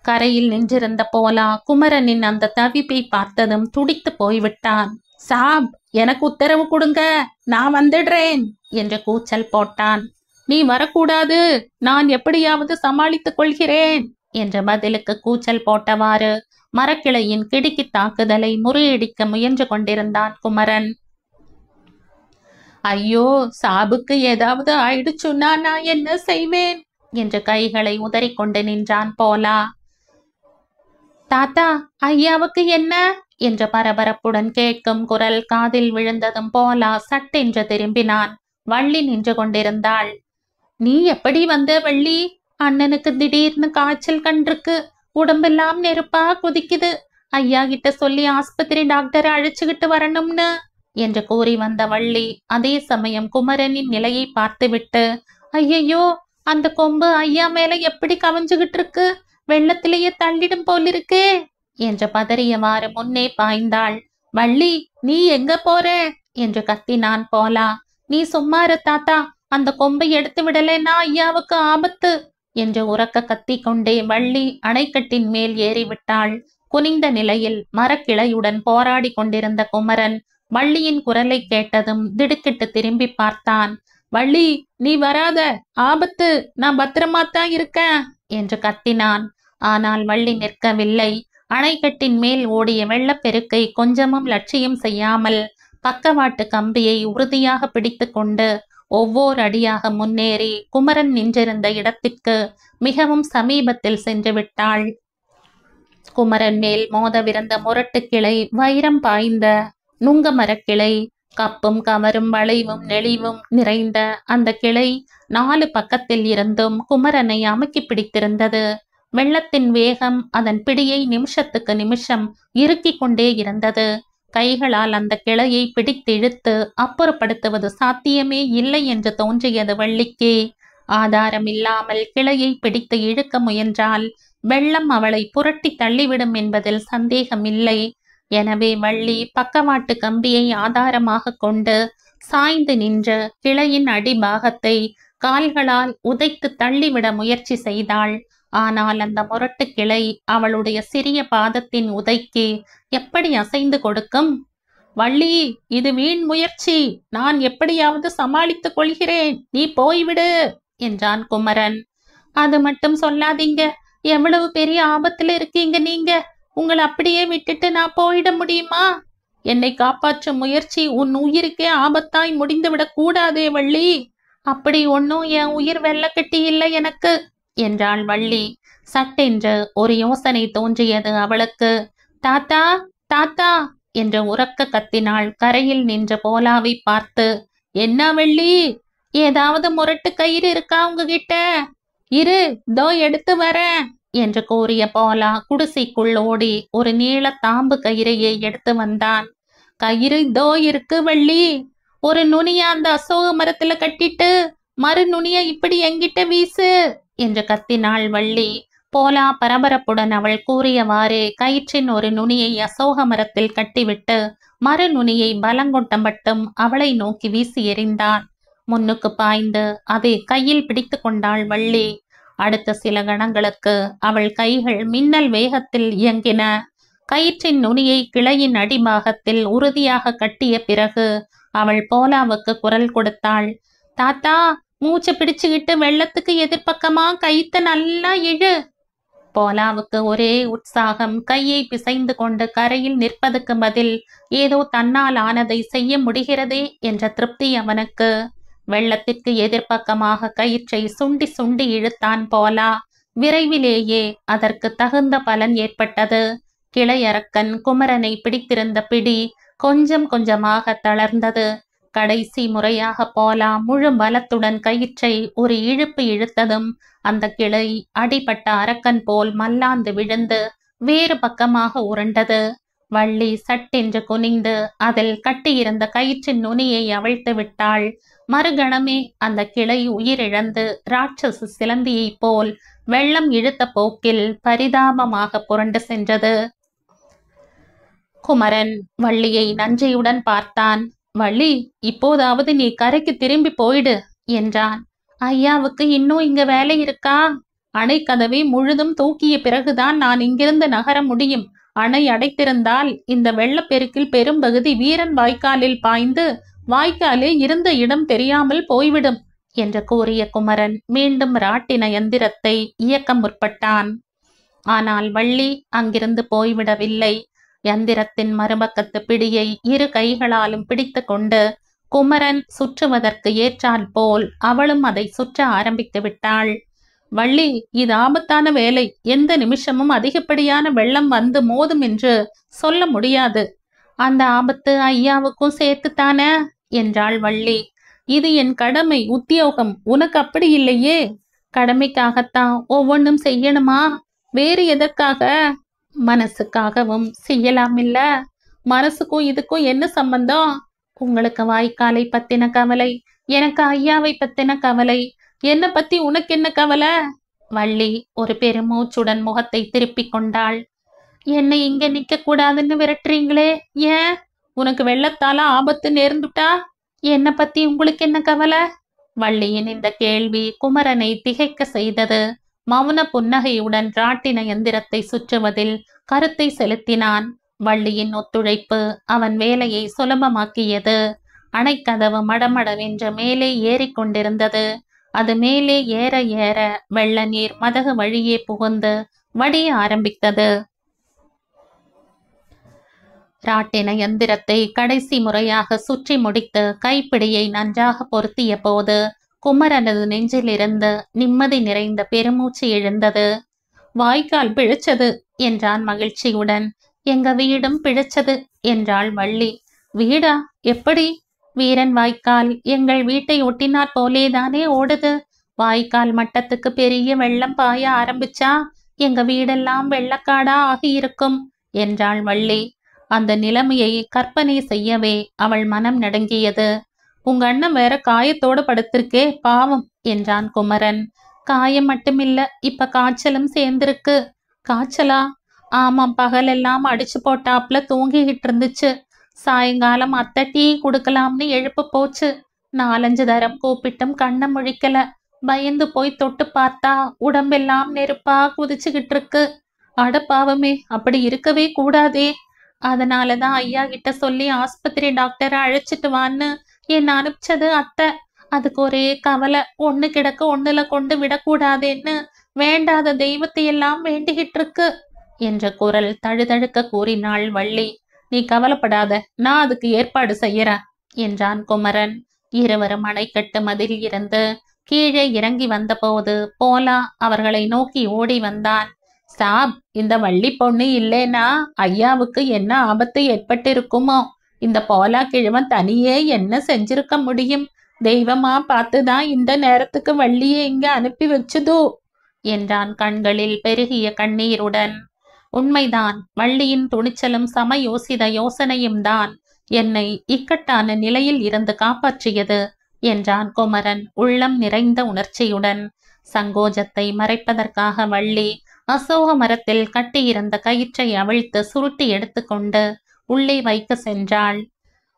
Speaker 1: கரையில் நின்றிருந்த போலா குமரனின் அந்த தவிப்பை பார்த்ததும் துடித்து போய்விட்டான். சாப், எனக்கு உத்தரவு கொடுங்க, நான் வந்துடுறேன் என்று கூச்சல் போட்டான். நீ வரக்கூடாது, நான் எப்படியாவது சமாளித்துக் கொள்கிறேன் என்ற பதிலுக்கு கூச்சல் போட்டவாறு மரக்கிளையின் கிடுக்கி தாக்குதலை முறியடிக்க முயன்று கொண்டிருந்தான் குமரன். ஐயோ, சாபுக்கு ஏதாவது ஆயிடுச்சுன்னா நான் என்ன செய்வேன் என்று கைகளை உதறிக்கொண்டு நின்றான் போலா. தாத்தா, ஐயாவுக்கு என்ன என்ற பரபரப்புடன் கேட்கும் குரல் காதில் விழுந்ததும் போலா சட்டென்று திரும்பினான். வள்ளி நின்று கொண்டிருந்தாள். நீ எப்படி வந்த வள்ளி? அண்ணனுக்கு திடீர்னு காய்ச்சல் கண்டிருக்கு, உடம்பெல்லாம் நெருப்பா கொதிக்குது, ஐயா கிட்ட சொல்லி ஆஸ்பத்திரி டாக்டரை அழைச்சுக்கிட்டு வரணும்னு என்று கூறி வந்த வள்ளி அதே சமயம் குமரனின் நிலையை பார்த்துவிட்டு, ஐயையோ, அந்த கொம்பு ஐயா மேல எப்படி கவஞ்சுகிட்டு இருக்கு, வெள்ளத்திலேயே தள்ளிடும் போலிருக்கே என்று பதறியவாறு முன்னே பாய்ந்தாள். வள்ளி, நீ எங்க போற என்று கத்தினான் போலா. நீ சும்மாரு தாத்தா, அந்த கொம்பை எடுத்து விடலேன்னா ஐயாவுக்கு ஆபத்து என்று உரக்க கத்திக்கொண்டே வள்ளி அணைக்கட்டின் மேல் ஏறிவிட்டாள். குனிந்த நிலையில் மரக்கிளையுடன் போராடி கொண்டிருந்த குமரன் வள்ளியின் குரலை கேட்டதும் திடுக்கிட்டு திரும்பி பார்த்தான். வள்ளி, நீ வராத, ஆபத்து, நான் பத்திரமாத்தான் இருக்கேன் என்று கத்தினான். ஆனால் வள்ளி நிற்கவில்லை. அணைக்கட்டின் மேல் ஓடிய வெள்ளப்பெருக்கை கொஞ்சமும் லட்சியம் செய்யாமல் பக்கவாட்டு கம்பியை உறுதியாக பிடித்து கொண்டு ஒவ்வொரு அடியாக முன்னேறி குமரன் நின்றிருந்த இடத்திற்கு மிகவும் சமீபத்தில் சென்று விட்டாள். குமரன் மேல் மோதவிருந்த முரட்டு கிளை, வைரம் பாய்ந்த நுங்க மரக்கிளை, கப்பும் கவரும் வளைவும் நெளிவும் நிறைந்த அந்த கிளை 4 பக்கத்தில் இருந்தும் குமரனை அமுக்கி பிடித்திருந்தது. வெள்ளத்தின் வேகம் அதன் பிடியை நிமிஷத்துக்கு நிமிஷம் இறுக்கிக் கொண்டே இருந்தது. கைகளால் அந்த கிளையை பிடித்து இழுத்து அப்புறப்படுத்துவது சாத்தியமே இல்லை என்று தோன்றியது வள்ளிக்கு. ஆதாரம் இல்லாமல் கிளையை பிடித்து இழுக்க முயன்றால் வெள்ளம் அவளை புரட்டி தள்ளிவிடும் என்பதில் சந்தேகமில்லை. எனவே வள்ளி பக்கவாட்டு கம்பியை ஆதாரமாக கொண்டு சாய்ந்து நின்று கிளையின் அடிபாகத்தை கால்களால் உதைத்து தள்ளிவிட முயற்சி செய்தாள். ஆனால் அந்த முரட்டு கிளை அவளுடைய சிறிய பாதத்தின் உதைக்கு எப்படி அசைந்து கொடுக்கும்? வள்ளி, இது வீண் முயற்சி, நான் எப்படியாவது சமாளித்துக் கொள்கிறேன், நீ போய்விடு என்றான் குமரன். அது மட்டும் சொல்லாதீங்க, எவ்வளவு பெரிய ஆபத்துல இருக்கீங்க நீங்க. உங்களை அப்படியே விட்டுட்டு நான் போயிட முடியுமா? என்னை காப்பாற்றும் முயற்சி உன் உயிருக்கே ஆபத்தாய் முடிந்துவிடக் கூடாதே வள்ளி. அப்படி ஒன்னும் என் உயிர் வெள்ளக்கட்டி இல்லை எனக்கு என்றாள் வள்ளி. சட்டென்று ஒரு யோசனை தோன்றியது அவளுக்கு. தாத்தா, தாத்தா என்று உரக்க கத்தினாள் கரையில் நின்ற போலாவை பார்த்து. என்ன வள்ளி, ஏதாவது முரட்டு கயிறு இருக்கா உங்ககிட்ட? இரு, தோ எடுத்து வரேன் என்று கூறிய போலா குடிசைக்குள் ஓடி ஒரு நீள தாம்பு கயிறையை எடுத்து வந்தான். கயிறு தோ இருக்கு வள்ளி. ஒரு நுனிய அந்த அசோக மரத்துல கட்டிட்டு மறு நுனிய இப்படி எங்கிட்ட வீசு என்று கத்தினாள் வள்ளி. போலா பரபரப்புடன் அவள் கூறியவாறே கயிற்றின் ஒரு நுனியை அசோக மரத்தில் கட்டிவிட்டு மறு நுனியை பலங்கொட்ட மட்டும் அவளை நோக்கி வீசி எறிந்தான். முன்னுக்கு பாய்ந்து அதை கையில் பிடித்து கொண்டாள் வள்ளி. அடுத்த சில கணங்களுக்கு அவள் கைகள் மின்னல் வேகத்தில் இயங்கின. கயிற்றின் நுனியை கிளையின் அடிபாகத்தில் உறுதியாக கட்டிய பிறகு அவள் போலாவுக்கு குரல் கொடுத்தாள். தாத்தா, மூச்சை பிடிச்சுக்கிட்டு வெள்ளத்துக்கு எதிர்பக்கமா கயித்த நல்லா இழு. போலாவுக்கு ஒரே உற்சாகம். கையை பிசைந்து கொண்டு கரையில் நிற்பதுக்கு பதில் ஏதோ தன்னால் ஆனதை செய்ய முடிகிறதே என்ற திருப்தி அவனுக்கு. வெள்ளத்திற்கு எதிர்பக்கமாக கயிற்றை சுண்டி சுண்டி இழுத்தான் போலா. விரைவிலேயே அதற்கு தகுந்த பலன் ஏற்பட்டது. கிளையரக்கன் குமரனை பிடித்திருந்த பிடி கொஞ்சம் கொஞ்சமாக தளர்ந்தது. கடைசி முறையாக போலா முழு பலத்துடன் கயிற்றை ஒரு இழுப்பு இழுத்ததும் அந்த கிளை அடிபட்ட அரக்கன் போல் மல்லாந்து விழுந்து வேறு பக்கமாக உருண்டது. வள்ளி சட்டென்று குனிந்து அதில் கட்டியிருந்த கயிற்றின் நுனியை அவிழ்த்து விட்டாள். மறுகணமே அந்த கிளை உயிரிழந்து ராட்சச சிலந்தியை போல் வெள்ளம் இழுத்த போக்கில் பரிதாபமாக புரண்டு சென்றது. குமரன் வள்ளியை நன்றியுடன் பார்த்தான். வள்ளி, இப்போதாவது நீ கரைக்கு திரும்பி போயிடு என்றான். ஐயாவுக்கு இன்னும் இங்க வேலை இருக்கா? அணை கதவை முழுதும் தூக்கிய பிறகுதான் நான் இங்கிருந்து நகர முடியும். அணை அடைத்திருந்தால் இந்த வெள்ளப்பெருக்கில் பெரும்பகுதி வீரன் வாய்க்காலில் பாய்ந்து வாய்க்காலே இருந்த இடம் தெரியாமல் போய்விடும் என்று கூறிய குமரன் மீண்டும் ராட்டின எந்திரத்தை இயக்க முற்பட்டான். ஆனால் வள்ளி அங்கிருந்து போய்விடவில்லை. எந்திரத்தின் மறுபக்கத்து பிடியை இரு கைகளாலும் பிடித்து கொண்டு குமரன் சுற்றுவதற்கு ஏற்றால் போல் அவளும் அதை சுற்ற ஆரம்பித்து விட்டாள். வள்ளி, இது ஆபத்தான வேலை. எந்த நிமிஷமும் அதிகப்படியான வெள்ளம் வந்து மோதும் என்று சொல்ல முடியாது. அந்த ஆபத்து ஐயாவுக்கும் சேர்த்துத்தானே என்றாள் வள்ளி. இது என் கடமை, உத்தியோகம். உனக்கு அப்படி இல்லையே. கடமைக்காகத்தான் ஒவ்வொன்றும் செய்யணுமா? வேறு எதற்காக? மனசுக்காகவும் செய்யலாமில்ல. மனசுக்கும் இதுக்கும் என்ன சம்பந்தம்? உங்களுக்கு வாய்க்காலை பத்தின கவலை, எனக்கு ஐயாவை பத்தின கவலை. என்ன பத்தி உனக்கு என்ன கவலை? வள்ளி ஒரு பெருமூச்சுடன் முகத்தை திருப்பிக் கொண்டாள். என்னை இங்க நிக்க கூடாதுன்னு விரட்டுறீங்களே, ஏன்? உனக்கு வெள்ளத்தால ஆபத்து நேர்ந்துட்டா என்ன பத்தி உங்களுக்கு என்ன கவலை? வள்ளியின் இந்த கேள்வி குமரனை திகைக்க செய்தது. மௌன புன்னகையுடன் ராட்டின எந்திரத்தை சுற்றுவதில் கருத்தை செலுத்தினான். வள்ளியின் ஒத்துழைப்பு அவன் வேலையை சுலபமாக்கியது. அணைக்கதவு மடமடவென்று மேலே ஏறிக்கொண்டிருந்தது. அது மேலே ஏற ஏற வெள்ள நீர் மதகு வழியே புகுந்து வடிய ஆரம்பித்தது. ராட்டின எந்திரத்தை கடைசி முறையாக சுற்றி முடித்து கைப்பிடியை நன்றாக பொருத்திய போது குமரனது நெஞ்சிலிருந்து நிம்மதி நிறைந்த பெருமூச்சு எழுந்தது. வாய்க்கால் பிழைச்சது என்றான் மகிழ்ச்சியுடன். எங்க வீடும் பிழைச்சது என்றாள் வள்ளி. வீடா? எப்படி? வீரன் வாய்க்கால் எங்கள் வீட்டை ஒட்டினாற் போலேதானே ஓடுது. வாய்க்கால் மட்டத்துக்கு பெரிய வெள்ளம் பாய ஆரம்பிச்சா எங்க வீடெல்லாம் வெள்ளக்காடா ஆகியிருக்கும் என்றாள் வள்ளி. அந்த நிலைமையை கற்பனை செய்யவே அவள் மனம் நடுங்கியது. உங்க அண்ணன் வேற காயத்தோடு படுத்திருக்கே, பாவம் என்றான் குமரன். காயம் மட்டுமில்ல, இப்ப காய்ச்சலும் சேர்ந்திருக்கு. காய்ச்சலா? ஆமாம், பகலெல்லாம் அடிச்சு போட்டாப்புல தூங்கிக்கிட்டு இருந்துச்சு. சாயங்காலம் அத்தை டீ குடுக்கலாம்னு எழுப்ப போச்சு. 4-5 தரம் கூப்பிட்டும் கண்ணை முழிக்கல. பயந்து போய் தொட்டு பார்த்தா உடம்பெல்லாம் நெருப்பா குதிச்சுக்கிட்டு இருக்கு. அடப்பாவமே, அப்படி இருக்கவே கூடாதே. அதனாலதான் ஐயா கிட்ட சொல்லி ஆஸ்பத்திரி டாக்டரை அழைச்சிட்டு வான்னு என்ன அனுப்பிச்சது அத்தை. அதுக்கு ஒரே கவலை, ஒண்ணு கிடக்க ஒண்ணுல கொண்டு விடக்கூடாதேன்னு வேண்டாத தெய்வத்தையெல்லாம் வேண்டிக்கிட்டு இருக்கு என்ற குரல் தழுதழுக்க கூறினாள் வள்ளி. நீ கவலைப்படாத, நான் அதுக்கு ஏற்பாடு செய்யறேன் என்றான் குமரன். இருவரும் அணைக்கட்டு மதில் இருந்து கீழே இறங்கி வந்தபோது போலா அவர்களை நோக்கி ஓடி வந்தான். சாப், இந்த வள்ளி பொண்ணு இல்லேனா ஐயாவுக்கு என்ன ஆபத்து ஏற்பட்டிருக்குமோ? இந்த போலா கிழவன் தனியே என்ன செஞ்சிருக்க முடியும்? தெய்வமா பார்த்துதான் இந்த நேரத்துக்கு வள்ளியை இங்க அனுப்பி வச்சுதோ என்றான் கண்களில் பெருகிய கண்ணீருடன். உண்மைதான், வள்ளியின் துணிச்சலும் சமயோசித யோசனையும் தான் என்னை இக்கட்டான நிலையில் இருந்து காப்பாற்றியது என்றான் குமரன் உள்ளம் நிறைந்த உணர்ச்சியுடன். சங்கோஜத்தை மறைப்பதற்காக வள்ளி அசோக மரத்தில் கட்டியிருந்த கயிற்றை அவிழ்த்து சுருட்டி எடுத்துக்கொண்டு உள்ளே வைக்க சென்றாள்.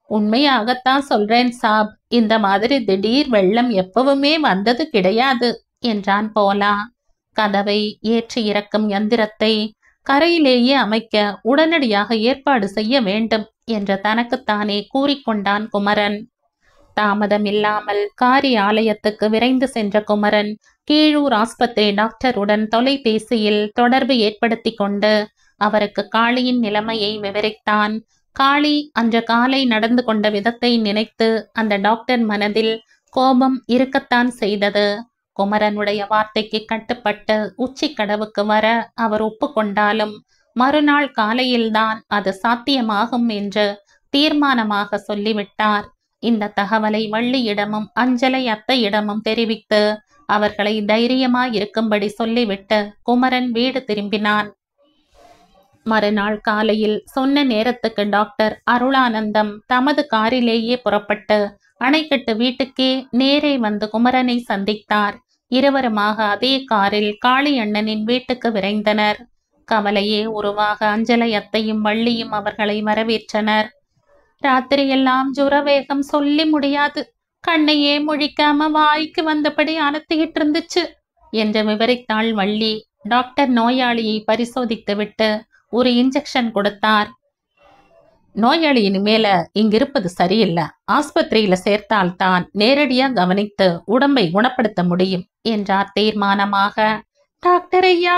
Speaker 1: உண்மையாகத்தான் சொல்றேன் சாப், இந்த மாதிரி திடீர் வெள்ளம் எப்பவுமே வந்தது கிடையாது என்றான் போலா. கதவை ஏற்றி இறக்கும் யந்திரத்தை கரையிலேயே அமைக்க உடனடியாக ஏற்பாடு செய்ய வேண்டும் என்று தனக்குத்தானே கூறிக்கொண்டான் குமரன். தாமதமில்லாமல் காரியாலயத்துக்கு விரைந்து சென்ற குமரன் கீழூர் ஆஸ்பத்திரி டாக்டருடன் தொலைபேசியில் தொடர்பு ஏற்படுத்தி கொண்டு அவருக்கு காளியின் நிலைமையை விவரித்தான். காளி அன்று காலை நடந்து கொண்ட விதத்தை நினைத்து அந்த டாக்டர் மனதில் கோபம் இருக்கத்தான் செய்தது. குமரனுடைய வார்த்தைக்கு கட்டுப்பட்டு உச்சி கடவுக்கு வர அவர் ஒப்புக்கொண்டாலும் மறுநாள் காலையில்தான் அது சாத்தியமாகும் என்று தீர்மானமாக சொல்லிவிட்டார். இந்த தகவலை வள்ளியிடமும் அஞ்சலை அத்தையிடமும் தெரிவித்து அவர்களை தைரியமாயிருக்கும்படி சொல்லிவிட்டு குமரன் வீடு திரும்பினான். மறுநாள் காலையில் சொன்ன நேரத்துக்கு டாக்டர் அருளானந்தம் தமது காரிலேயே புறப்பட்டு அணைக்கட்டு வீட்டுக்கே நேரே வந்து குமரனை சந்தித்தார். இருவருமாக அதே காரில் காளி அண்ணனின் வீட்டுக்கு விரைந்தனர். கவலையே உருவாக அஞ்சலை அத்தையும் வள்ளியும் அவர்களை வரவேற்றனர். ராத்திரியெல்லாம் ஜுரவேகம் சொல்லி முடியாது, கண்ணையே முழிக்காம வாய்க்கு வந்தபடி அனத்திக்கிட்டு இருந்துச்சு என்று விவரித்தாள் வள்ளி. டாக்டர் நோயாளியை பரிசோதித்துவிட்டு ஒரு இன்ஜெக்ஷன் கொடுத்தார். நோயாளி இனிமேல இங்கிருப்பது சரியில்லை, ஆஸ்பத்திரியில சேர்த்தால்தான் நேரடியா கவனித்து உடம்பை குணப்படுத்த முடியும் என்றார் தீர்மானமாக. டாக்டர் ஐயா,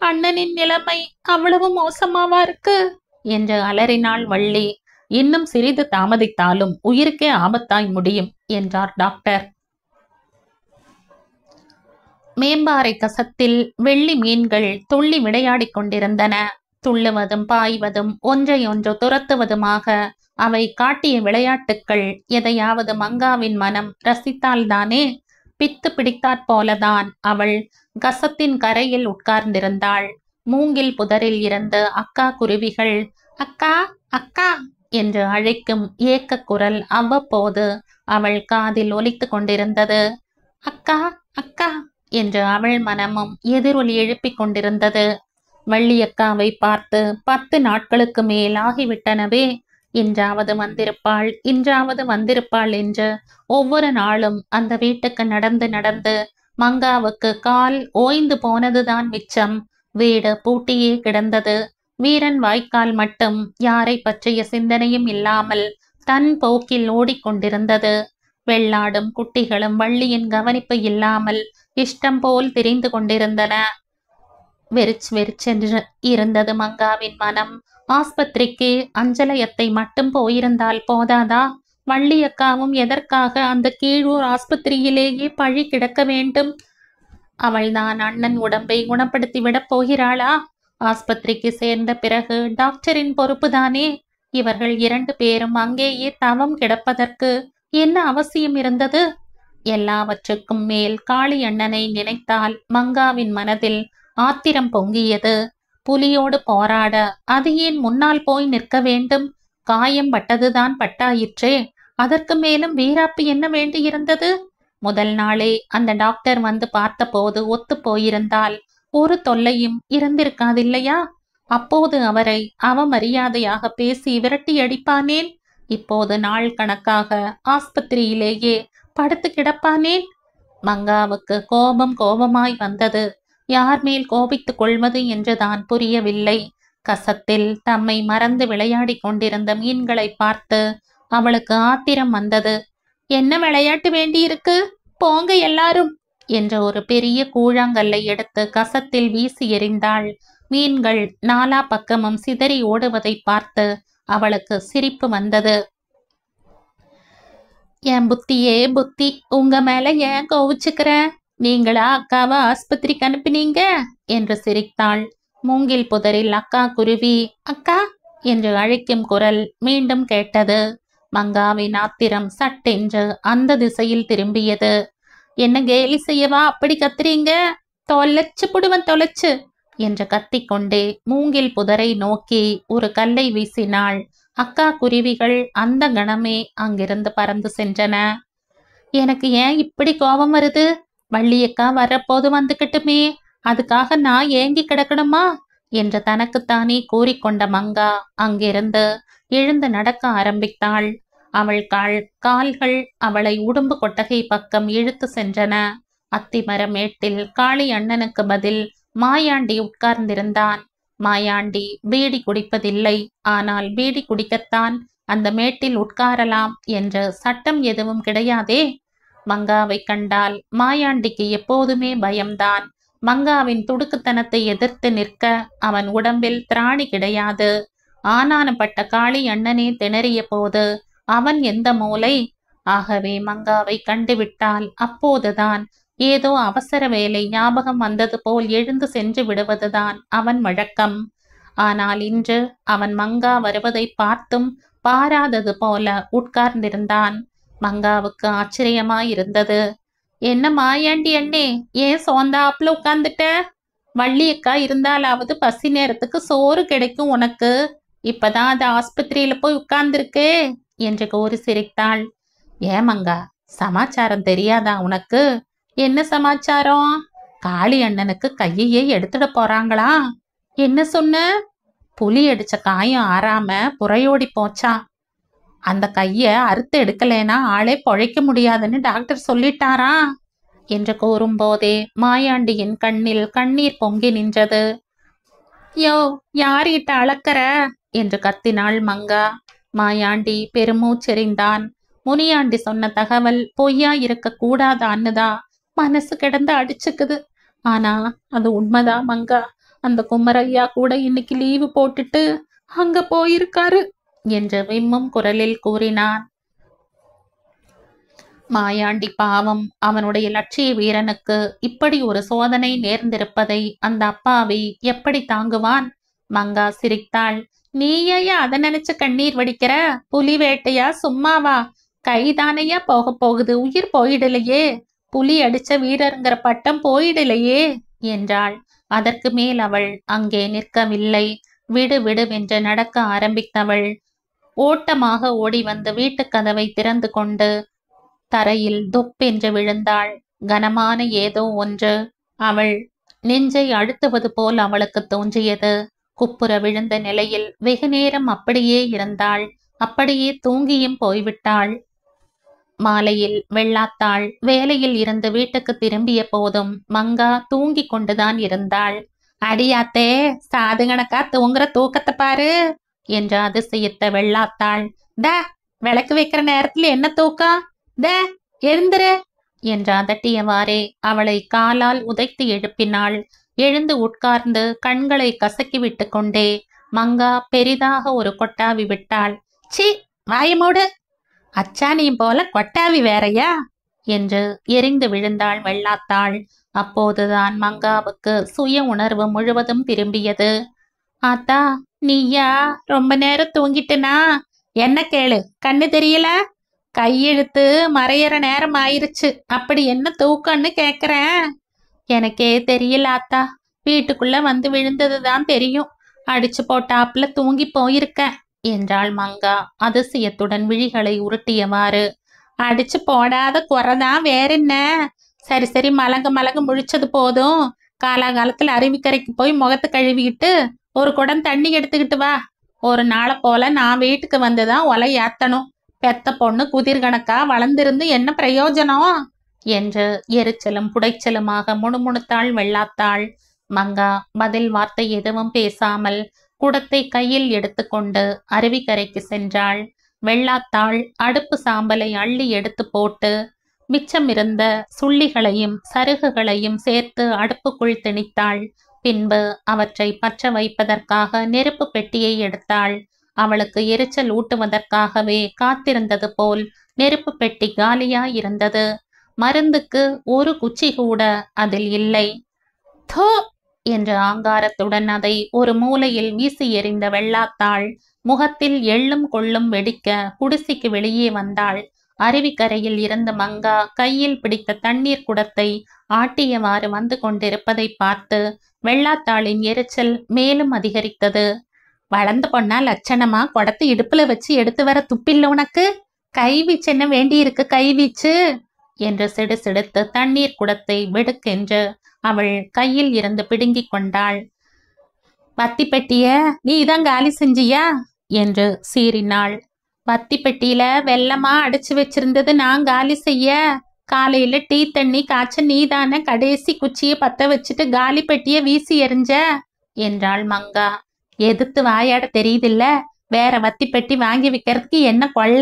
Speaker 1: அண்ணனின் நிலைமை அவ்வளவு மோசமாவா இருக்கு என்று அலறினாள் வள்ளி. இன்னும் சிறிது தாமதித்தாலும் உயிருக்கே ஆபத்தாய் முடியும் என்றார் டாக்டர். மேம்பாறை கசத்தில் வெள்ளி மீன்கள் துள்ளி விளையாடிக் கொண்டிருந்தன. துள்ளுவதும் பாய்வதும் ஒன்றையொன்று துரத்துவதுமாக அவை காட்டிய விளையாட்டுக்கள் எதையாவது மங்காவின் மனம் ரசித்தால்தானே. பித்து பிடித்தாற்போலதான் அவள் கசத்தின் கரையில் உட்கார்ந்திருந்தாள். மூங்கில் புதரில் இருந்து அக்கா குருவிகள் அக்கா அக்கா என்று அழைக்கும் ஏக்க குரல் அவ்வப்போது அவள் காதில் ஒலித்து கொண்டிருந்தது. அக்கா அக்கா என்று அவள் மனமும் எதிரொலி எழுப்பிக் கொண்டிருந்தது. வள்ளியக்காவை பார்த்து 10 நாட்களுக்கு மேல் ஆகிவிட்டனவே. இன்றாவது வந்திருப்பாள், இன்றாவது வந்திருப்பாள் என்று ஒவ்வொரு நாளும் அந்த வீட்டுக்கு நடந்து நடந்து மங்காவுக்கு கால் ஓய்ந்து போனதுதான் மிச்சம். வீடு பூட்டியே கிடந்தது. வீரன் வாய்க்கால் மட்டும் யாரை பற்றிய சிந்தனையும் இல்லாமல் தன் போக்கில் ஓடிக்கொண்டிருந்தது. வெள்ளாடும் குட்டிகளும் வள்ளியின் கவனிப்பு இல்லாமல் இஷ்டம் போல் திரிந்து கொண்டிருந்தன. வெறிச்சென்று இருந்தது மங்காவின் மனம். ஆஸ்பத்திரிக்கு அஞ்சலையத்தை மட்டும் போயிருந்தால் போதாதா? வள்ளியக்காவும் எதற்காக அந்த கீழூர் ஆஸ்பத்திரியிலேயே பழி கிடக்க வேண்டும்? அவள்தான் அண்ணன் உடம்பை குணப்படுத்தி விடப் போகிறாளா? ஆஸ்பத்திரிக்கு சேர்ந்த பிறகு டாக்டரின் பொறுப்புதானே. இவர்கள் 2 பேரும் அங்கேயே தவம் கிடப்பதற்கு என்ன அவசியம் இருந்தது? எல்லாவற்றுக்கும் மேல் காளி அண்ணனை நினைத்தால் மங்காவின் மனதில் ஆத்திரம் பொங்கியது. புலியோடு போராட அது ஏன் முன்னால் போய் நிற்க வேண்டும்? காயம் பட்டதுதான் பட்டாயிற்றே, அதற்கு மேலும் வீராப்பு என்ன வேண்டியிருந்தது? முதல் நாளே அந்த டாக்டர் வந்து பார்த்தபோது ஒத்து போயிருந்தால் ஒரு தொல்லையும் இருந்திருக்காதில்லையா? அப்போது அவரை அவமரியாதையாக பேசி விரட்டி அடிப்பானேன்? இப்போது நாள் கணக்காக ஆஸ்பத்திரியிலேயே படுத்து கிடப்பானேன்? மங்காவுக்கு கோபமாய் வந்தது. யார் மேல் கோபித்துக் கொள்வது என்றுதான் புரியவில்லை. கசத்தில் தம்மை மறந்து விளையாடி கொண்டிருந்த மீன்களை பார்த்து அவளுக்கு ஆத்திரம் வந்தது. என்ன விளையாட்டு வேண்டியிருக்கு? போங்க எல்லாரும் என்ற ஒரு பெரிய கூழாங்கல்லை எடுத்து கசத்தில் வீசி எறிந்தாள். மீன்கள் நாலா பக்கமும் சிதறி ஓடுவதை பார்த்து அவளுக்கு சிரிப்பு வந்தது. என் புத்தியே புத்தி, உங்க மேல ஏன் கோவிச்சுக்கிற? நீங்களா அக்காவை ஆஸ்பத்திரிக்கு அனுப்பினீங்க என்று சிரித்தாள். மூங்கில் புதரில் அக்கா குருவி அக்கா என்று அழைக்கும் குரல் மீண்டும் கேட்டது. மங்காவின் ஆத்திரம் சட்டென்று அந்த திசையில் திரும்பியது. என்ன கேலி செய்யவா அப்படி கத்துறீங்க? தொலைச்சு புடுவன் தொலைச்சு என்று கத்திக்கொண்டே மூங்கில் புதரை நோக்கி ஒரு கல்லை வீசினாள். அக்கா குருவிகள் அந்த கணமே அங்கிருந்து பறந்து சென்றன. எனக்கு ஏன் இப்படி கோபம் வருது? வள்ளியக்கா வரப்போது வந்துக்கிட்டுமே, அதுக்காக நான் ஏங்கி கிடக்கணுமா என்று தனக்குத்தானே கூறிக்கொண்ட மங்கா அங்கிருந்து எழுந்து நடக்க ஆரம்பித்தாள். அவள் கால்கள் அவளை உடும்பு கொட்டகை பக்கம் இழுத்து சென்றன. அத்திமர மேட்டில் காளி அண்ணனுக்கு பதில் மாயாண்டி உட்கார்ந்திருந்தான். மாயாண்டி பீடி குடிப்பதில்லை, ஆனால் பீடி குடிக்கத்தான் அந்த மேட்டில் உட்காரலாம் என்று சட்டம் எதுவும் கிடையாதே. மங்காவை கண்டால் மாயாண்டிக்கு எப்போதுமே பயம்தான். மங்காவின் துடுக்குத்தனத்தை எதிர்த்து நிற்க அவன் உடம்பில் திராணி கிடையாது. ஆனானப்பட்ட காளி அண்ணனே திணறிய போது அவன் எந்த மூலை? ஆகவே மங்காவை கண்டுவிட்டால் அப்போதுதான் ஏதோ அவசர வேலை ஞாபகம் வந்தது போல் எழுந்து சென்று விடுவதுதான் அவன் வழக்கம். ஆனால் இன்று அவன் மங்கா வருவதை பார்த்தும் பாராதது போல உட்கார்ந்திருந்தான். மங்காவுக்கு ஆச்சரியமாயிருந்தது. என்ன மாயாண்டி அண்ணே, ஏன் சோந்தாப்புல உட்கார்ந்துட்ட? வள்ளியக்கா இருந்தாலாவது பசி நேரத்துக்கு சோறு கிடைக்கும் உனக்கு. இப்பதான் அது ஆஸ்பத்திரியில போய் உட்கார்ந்துருக்கே என்று கூறி சிரித்தாள். ஏமங்கா, சமாச்சாரம் தெரியாதா உனக்கு? என்ன சமாச்சாரம்? காளி அண்ணனுக்கு கையையே எடுத்துட போறாங்களா? என்ன சொன்ன? புலி அடிச்ச காயம் ஆறாம புறையோடி போச்சா. அந்த கைய அறுத்து எடுக்கலேனா ஆளே பொழைக்க முடியாதுன்னு டாக்டர் சொல்லிட்டாரா என்று கூறும்போதே மாயாண்டியின் கண்ணில் கண்ணீர் பொங்கி நின்றது. யோ, யார்கிட்ட அளக்கற என்று கத்தினாள் மங்கா. மாயாண்டி பெருமூச்செறிந்தான். முனியாண்டி சொன்ன தகவல் பொய்யா இருக்க கூடாதான்னுதான் மனசு கிடந்து அடிச்சுக்குது. ஆனா அது உண்மைதான் மங்கா. அந்த குமரையா கூட இன்னைக்கு லீவு போட்டுட்டு அங்க போயிருக்காரு என்று விம்மும் குரலில் கூறினான். மாயாண்டி பாவம், அவனுடைய லட்சிய வீரனுக்கு இப்படி ஒரு சோதனை நேர்ந்திருப்பதை அந்த அப்பாவி எப்படி தாங்குவான்? மங்கா சிரித்தாள். நீயா அதை நினைச்சு கண்ணீர் வடிக்கிற? புலி வேட்டையா சும்மாவா? கைதானையா போக போகுது, உயிர் போயிடலையே. புலி அடிச்ச வீரருங்கிற பட்டம் போயிடலையே என்றாள். அதற்கு மேல் அவள் அங்கே நிற்கவில்லை. விடு விடுவென்று நடக்க ஆரம்பித்தவள் ஓட்டமாக ஓடி வந்து வீட்டு கதவை திறந்து கொண்டு தரையில் தொப்பென்று விழுந்தாள். கனமான ஏதோ ஒன்று அவள் நெஞ்சை அழுத்துவது போல் அவளுக்கு தோன்றியது. குப்புற விழுந்த நிலையில் வெகு நேரம் அப்படியே இருந்தாள். அப்படியே தூங்கியும் போய்விட்டாள். மாலையில் வெள்ளாத்தாள் வேலையில் இருந்து வீட்டுக்கு திரும்பிய போதும் மங்கா தூங்கி கொண்டுதான் இருந்தாள். அடியாத்தே, சாது கணக்கா தூங்குற தூக்கத்தை பாரு என்ற அதிசயித்த வெள்ளாத்தாள். ட விளக்கு வைக்கிற நேரத்துல என்ன தூக்கம்? த எழுந்துரு என்று அதட்டியவாறே அவளை காலால் உதைத்து எழுப்பினாள். எழுந்து உட்கார்ந்து கண்களை கசக்கி விட்டு கொண்டே மங்கா பெரிதாக ஒரு கொட்டாவி விட்டாள். சி, வாயமோடு. அச்சானியும் போல கொட்டாவி வேறையா என்று எரிந்து விழுந்தாள் வெள்ளாத்தாள். அப்போதுதான் மங்காவுக்கு சுய உணர்வு முழுவதும் திரும்பியது. ஆத்தா, நீயா? ரொம்ப நேரம் தூங்கிட்டுனா? என்ன கேளு, கண்ணு தெரியல? கையெழுத்து மறையற நேரம் ஆயிருச்சு, அப்படி என்ன தூக்கம்னு கேக்குறேன். எனக்கே தெரியல ஆத்தா, வீட்டுக்குள்ள வந்து விழுந்ததுதான் தெரியும். அடிச்சு போட்டாப்புல தூங்கி போயிருக்க என்றாள் மங்கா அதிசயத்துடன் விழிகளை உருட்டியவாறு. அடிச்சு போடாத குறைதான் வேற என்ன? சரி சரி, மலங்க மலங்க முழிச்சது போதும். காலாகாலத்துல அருவிக்கரைக்கு போய் முகத்தை கழுவிக்கிட்டு ஒரு குடம் தண்ணி எடுத்துக்கிட்டு வா. ஒரு நாளை போல நான் வீட்டுக்கு வந்துதான் ஒலை ஏத்தணும். பெத்த பொண்ணு குதிர்கணக்கா வளர்ந்திருந்து என்ன பிரயோஜனம் என்று எரிச்சலும் புடைச்சலுமாக முணுமுணுத்தாள் வெள்ளாத்தாள். மங்கா பதில் வார்த்தை எதுவும் பேசாமல் குடத்தை கையில் எடுத்துக்கொண்டு அருவிக்கரைக்கு சென்றாள். வெள்ளாத்தாள் அடுப்பு சாம்பலை அள்ளி எடுத்து போட்டு மிச்சமிருந்த சுள்ளிகளையும் சருகுகளையும் சேர்த்து அடுப்புக்குள் திணித்தாள். பின்பு அவற்றை பற்ற வைப்பதற்காக நெருப்பு பெட்டியை எடுத்தாள். அவளுக்கு எரிச்சல் ஊட்டுவதற்காகவே காத்திருந்தது போல் நெருப்பு பெட்டி காலியாயிருந்தது. மருந்துக்கு ஒரு குச்சி கூட அதில் இல்லை. தோ என்ற ஆங்காரத்துடன் அதை ஒரு மூலையில் வீசி எறிந்த வெள்ளாத்தாள் முகத்தில் எள்ளும் கொள்ளும் வெடிக்க குடிசைக்கு வெளியே வந்தாள். அருவிக்கரையில் இருந்த மங்கா கையில் பிடித்த தண்ணீர் குடத்தை ஆட்டியவாறு வந்து கொண்டிருப்பதை பார்த்து வெள்ளாத்தாளின் எரிச்சல் மேலும் அதிகரித்தது. வளர்ந்து பொண்ணா லட்சணமா குடத்தை இடுப்புல வச்சு எடுத்து வர துப்பில்ல உனக்கு? கைவீச்சு என்ன வேண்டியிருக்கு கைவீச்சு என்று சிடுசிடுத்து தண்ணீர் குடத்தை வெடுக்கென்று அவள் கையில் இருந்து பிடுங்கிக் கொண்டாள். வத்தி பெட்டிய நீதான் காலி செஞ்சியா என்று சீறினாள். வத்தி பெட்டியில வெள்ளமா அடைச்சு வச்சிருந்தது நான் காலி செய்ய. காலையில டீ தண்ணி காய்ச்ச நீதானே கடைசி குச்சியை பத்த வச்சுட்டு காலி பெட்டிய வீசி எறிஞ்ச என்றாள் மங்கா. எதிர்த்து வாயாட தெரியுதில்ல, வேற வத்தி பெட்டி வாங்கி வைக்கிறதுக்கு என்ன கொள்ள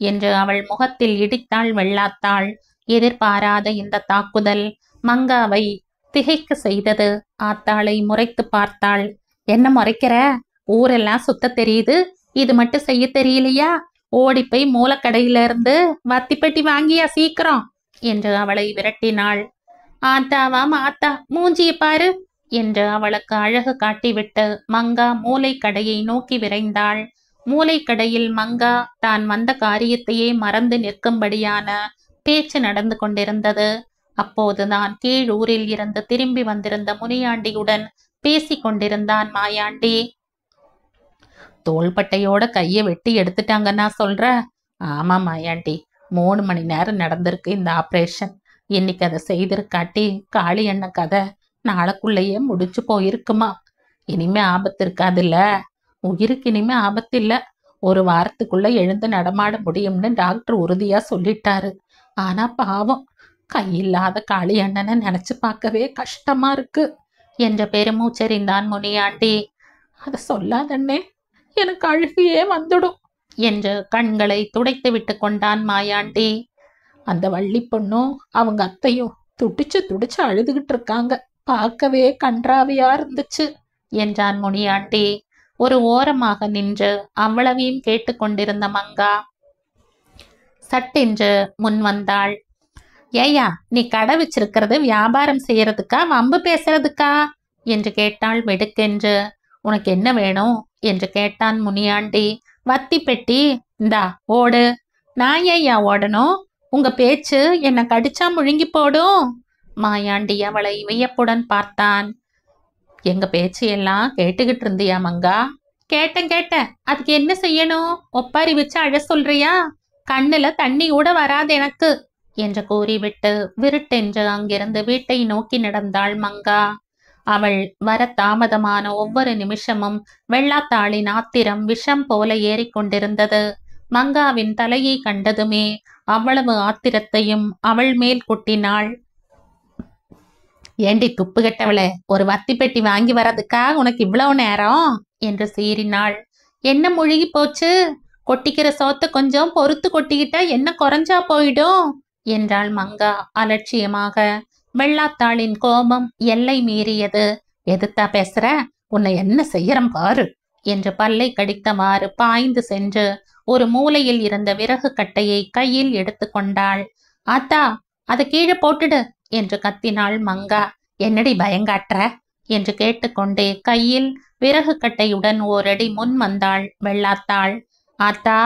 Speaker 1: என்று அவள் முகத்தில் இடித்தாள் வெள்ளாத்தாள். எதிர்பாராத இந்த தாக்குதல் மங்காவை திகைக்க செய்தது. ஆத்தாளை முறைத்து பார்த்தாள். என்ன முறைக்கிற? ஊரெல்லாம் சுத்த தெரியுது, இது மட்டும் செய்ய தெரியலையா? ஓடிப்போய் மூலக்கடையில இருந்து வத்தி பெட்டி வாங்கியா சீக்கிரம் என்று அவளை விரட்டினாள். ஆத்தாவாம் ஆத்தா, மூஞ்சிய பாரு என்று அவளுக்கு அழகு காட்டிவிட்டு மங்கா மூலை கடையை நோக்கி விரைந்தாள். மூலைக்கடையில் மங்கா தான் வந்த காரியத்தையே மறந்து நிற்கும்படியான பேச்சு நடந்து கொண்டிருந்தது. அப்போதுதான் கீழூரில் இருந்து திரும்பி வந்திருந்த முனியாண்டியுடன் பேசி கொண்டிருந்தான் மாயாண்டி. தோள்பட்டையோட கையை வெட்டி எடுத்துட்டாங்கன்னா சொல்ற? ஆமா மாயாண்டி, 3 மணி நேரம் நடந்திருக்கு இந்த ஆப்ரேஷன். இன்னைக்கு அதை செய்திருக்காட்டி காளி எண்ணெய் கதை நாளைக்குள்ளேயே முடிச்சு போயிருக்குமா. இனிமே ஆபத்து இருக்காதுல்ல? உயிருக்கு இனிமே ஆபத்து இல்ல. 1 வாரத்துக்குள்ள எழுந்து நடமாட முடியும்னு டாக்டர் உறுதியா சொல்லிட்டாரு. ஆனா பாவம், கையில்லாத காளி அண்ணனை நினைச்சு பார்க்கவே கஷ்டமா இருக்கு என்ற பெருமூச்சறிந்தான் முனியாண்டி. அதை சொல்லாதண்ணே, எனக்கு அழுகையே வந்துடும் என்று கண்களை துடைத்து விட்டு கொண்டான் மாயாண்டி. அந்த வள்ளி பொண்ணும் அவங்க அத்தையும் துடிச்சு துடிச்சு அழுதுகிட்டு இருக்காங்க. பார்க்கவே கன்றாவியா இருந்துச்சு என்றான் முனியாண்டி. ஒரு ஓரமாக நின்று அவ்வளவையும் கேட்டுக்கொண்டிருந்த மங்கா சட்டென்று முன் வந்தாள். ஏயா, நீ கடை வச்சிருக்கிறது வியாபாரம் செய்யறதுக்கா வம்பு பேசுறதுக்கா என்று கேட்டாள் வெடுக்கென்று. உனக்கு என்ன வேணும் என்று கேட்டான் முனியாண்டி. வத்தி பெட்டி இந்தா ஓடு. நான் ஏயா ஓடணும்? உங்க பேச்சு என்ன கடிச்சா முழுங்கி போடும். மாயாண்டி அவளை வியப்புடன் பார்த்தான். எங்க பேச்சு எல்லாம் கேட்டுக்கிட்டு இருந்தியா மங்கா? கேட்டேன். அதுக்கு என்ன செய்யணும்? ஒப்பாரி வச்சு அழ சொல்றியா? கண்ணுல தண்ணி கூட வராது எனக்கு என்று கூறிவிட்டு விருட்டென்று அங்கிருந்து வீட்டை நோக்கி நடந்தாள் மங்கா. அவள் வர தாமதமான ஒவ்வொரு நிமிஷமும் வெள்ளாத்தாளின் ஆத்திரம் விஷம் போல ஏறிக்கொண்டிருந்தது. மங்காவின் தலையை கண்டதுமே அவ்வளவு ஆத்திரத்தையும் அவள் மேல் கொட்டினாள். ஏண்டி துப்பு கெட்டவளே, ஒரு வத்தி பெட்டி வாங்கி வரதுக்கா உனக்கு இவ்வளவு நேரம் என்று சீறினாள். என்ன முழுகி போச்சு? கொட்டிக்கிற சோத்த கொஞ்சம் பொறுத்து கொட்டிக்கிட்டா என்ன குறைஞ்சா போயிடும் என்றாள் மங்கா அலட்சியமாக. வெள்ளாத்தாளின் கோபம் எல்லை மீறியது. எதுத்தா பேசுற? உன்னை என்ன செய்யறம் பாரு என்று பல்லை கடித்தவாறு பாய்ந்து சென்று ஒரு மூலையில் இருந்த விறகு கட்டையை கையில் எடுத்து கொண்டாள். ஆத்தா, அதை கீழே போட்டுடு என்று கத்தினாள் மங்கா. என்னடி பயங்காட்டுற என்று கேட்டுக்கொண்டே கையில் விறகு கட்டையுடன் ஓரடி முன் வந்தாள் வெள்ளாத்தாள். ஆத்தா,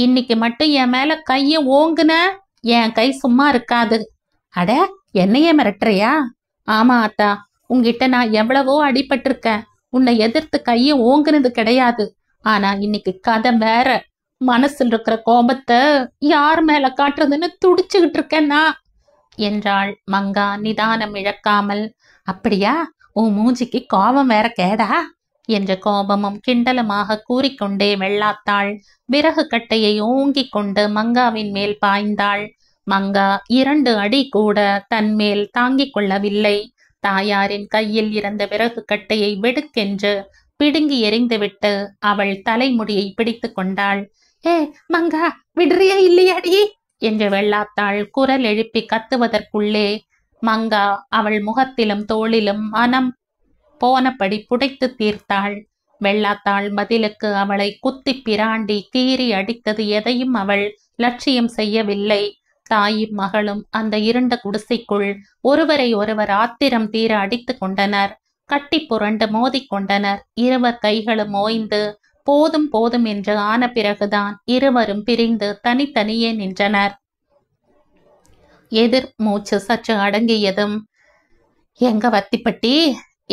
Speaker 1: இன்னைக்கு மட்டும் என் மேல கைய ஓங்குன, என் கை சும்மா இருக்காது. அட, என்னையே மிரட்டுறியா? ஆமா ஆத்தா, உன்கிட்ட நான் எவ்வளவோ அடிபட்டிருக்கேன். உன்னை எதிர்த்து கையை ஓங்குனது கிடையாது. ஆனா இன்னைக்கு கதை வேற. மனசுல இருக்கிற கோபத்தை யார் மேல காட்டுறதுன்னு துடிச்சுக்கிட்டு இருக்கேன்னா என்றாள் மங்கா நிதானம் இழக்காமல். அப்படியா? உன் மூஞ்சிக்கு கோபம் வேற கேடா என்ற கோபமும் கிண்டலுமாக கூறிக்கொண்டே வெள்ளாத்தாள் விறகு கட்டையை ஓங்கிக் கொண்டு மங்காவின் மேல் பாய்ந்தாள். மங்கா 2 அடி கூட தன்மேல் தாங்கிக் கொள்ளவில்லை. தாயாரின் கையில் இருந்த விறகு கட்டையை வெடுக்கென்று பிடுங்கி எறிந்துவிட்டு அவள் தலைமுடியை பிடித்து கொண்டாள். ஏ மங்கா, விடுறியா இல்லையாடி என்று வெள்ளாத்தாள் குரல் எழுப்பி கத்துவதற்குள்ளே மங்கா அவள் முகத்திலும் தோளிலும் மனம் போனபடி புடைத்து தீர்த்தாள். வெள்ளாத்தாள் பதிலுக்கு அவளை குத்தி பிராண்டி கீறி அடித்தது எதையும் அவள் லட்சியம் செய்யவில்லை. தாயும் மகளும் அந்த இருண்ட குடிசைக்குள் ஒருவரை ஒருவர் ஆத்திரம் தீர அடித்து கொண்டனர். கட்டி புரண்டு மோதிக்கொண்டனர். இருவர் கைகளும் ஓய்ந்து போதும் போதும் என்று ஆன பிறகுதான் இருவரும் பிரிந்து தனித்தனியே நின்றனர். எதிர் மூச்சு சற்று அடங்கியதும், எங்க வத்திப்பட்டி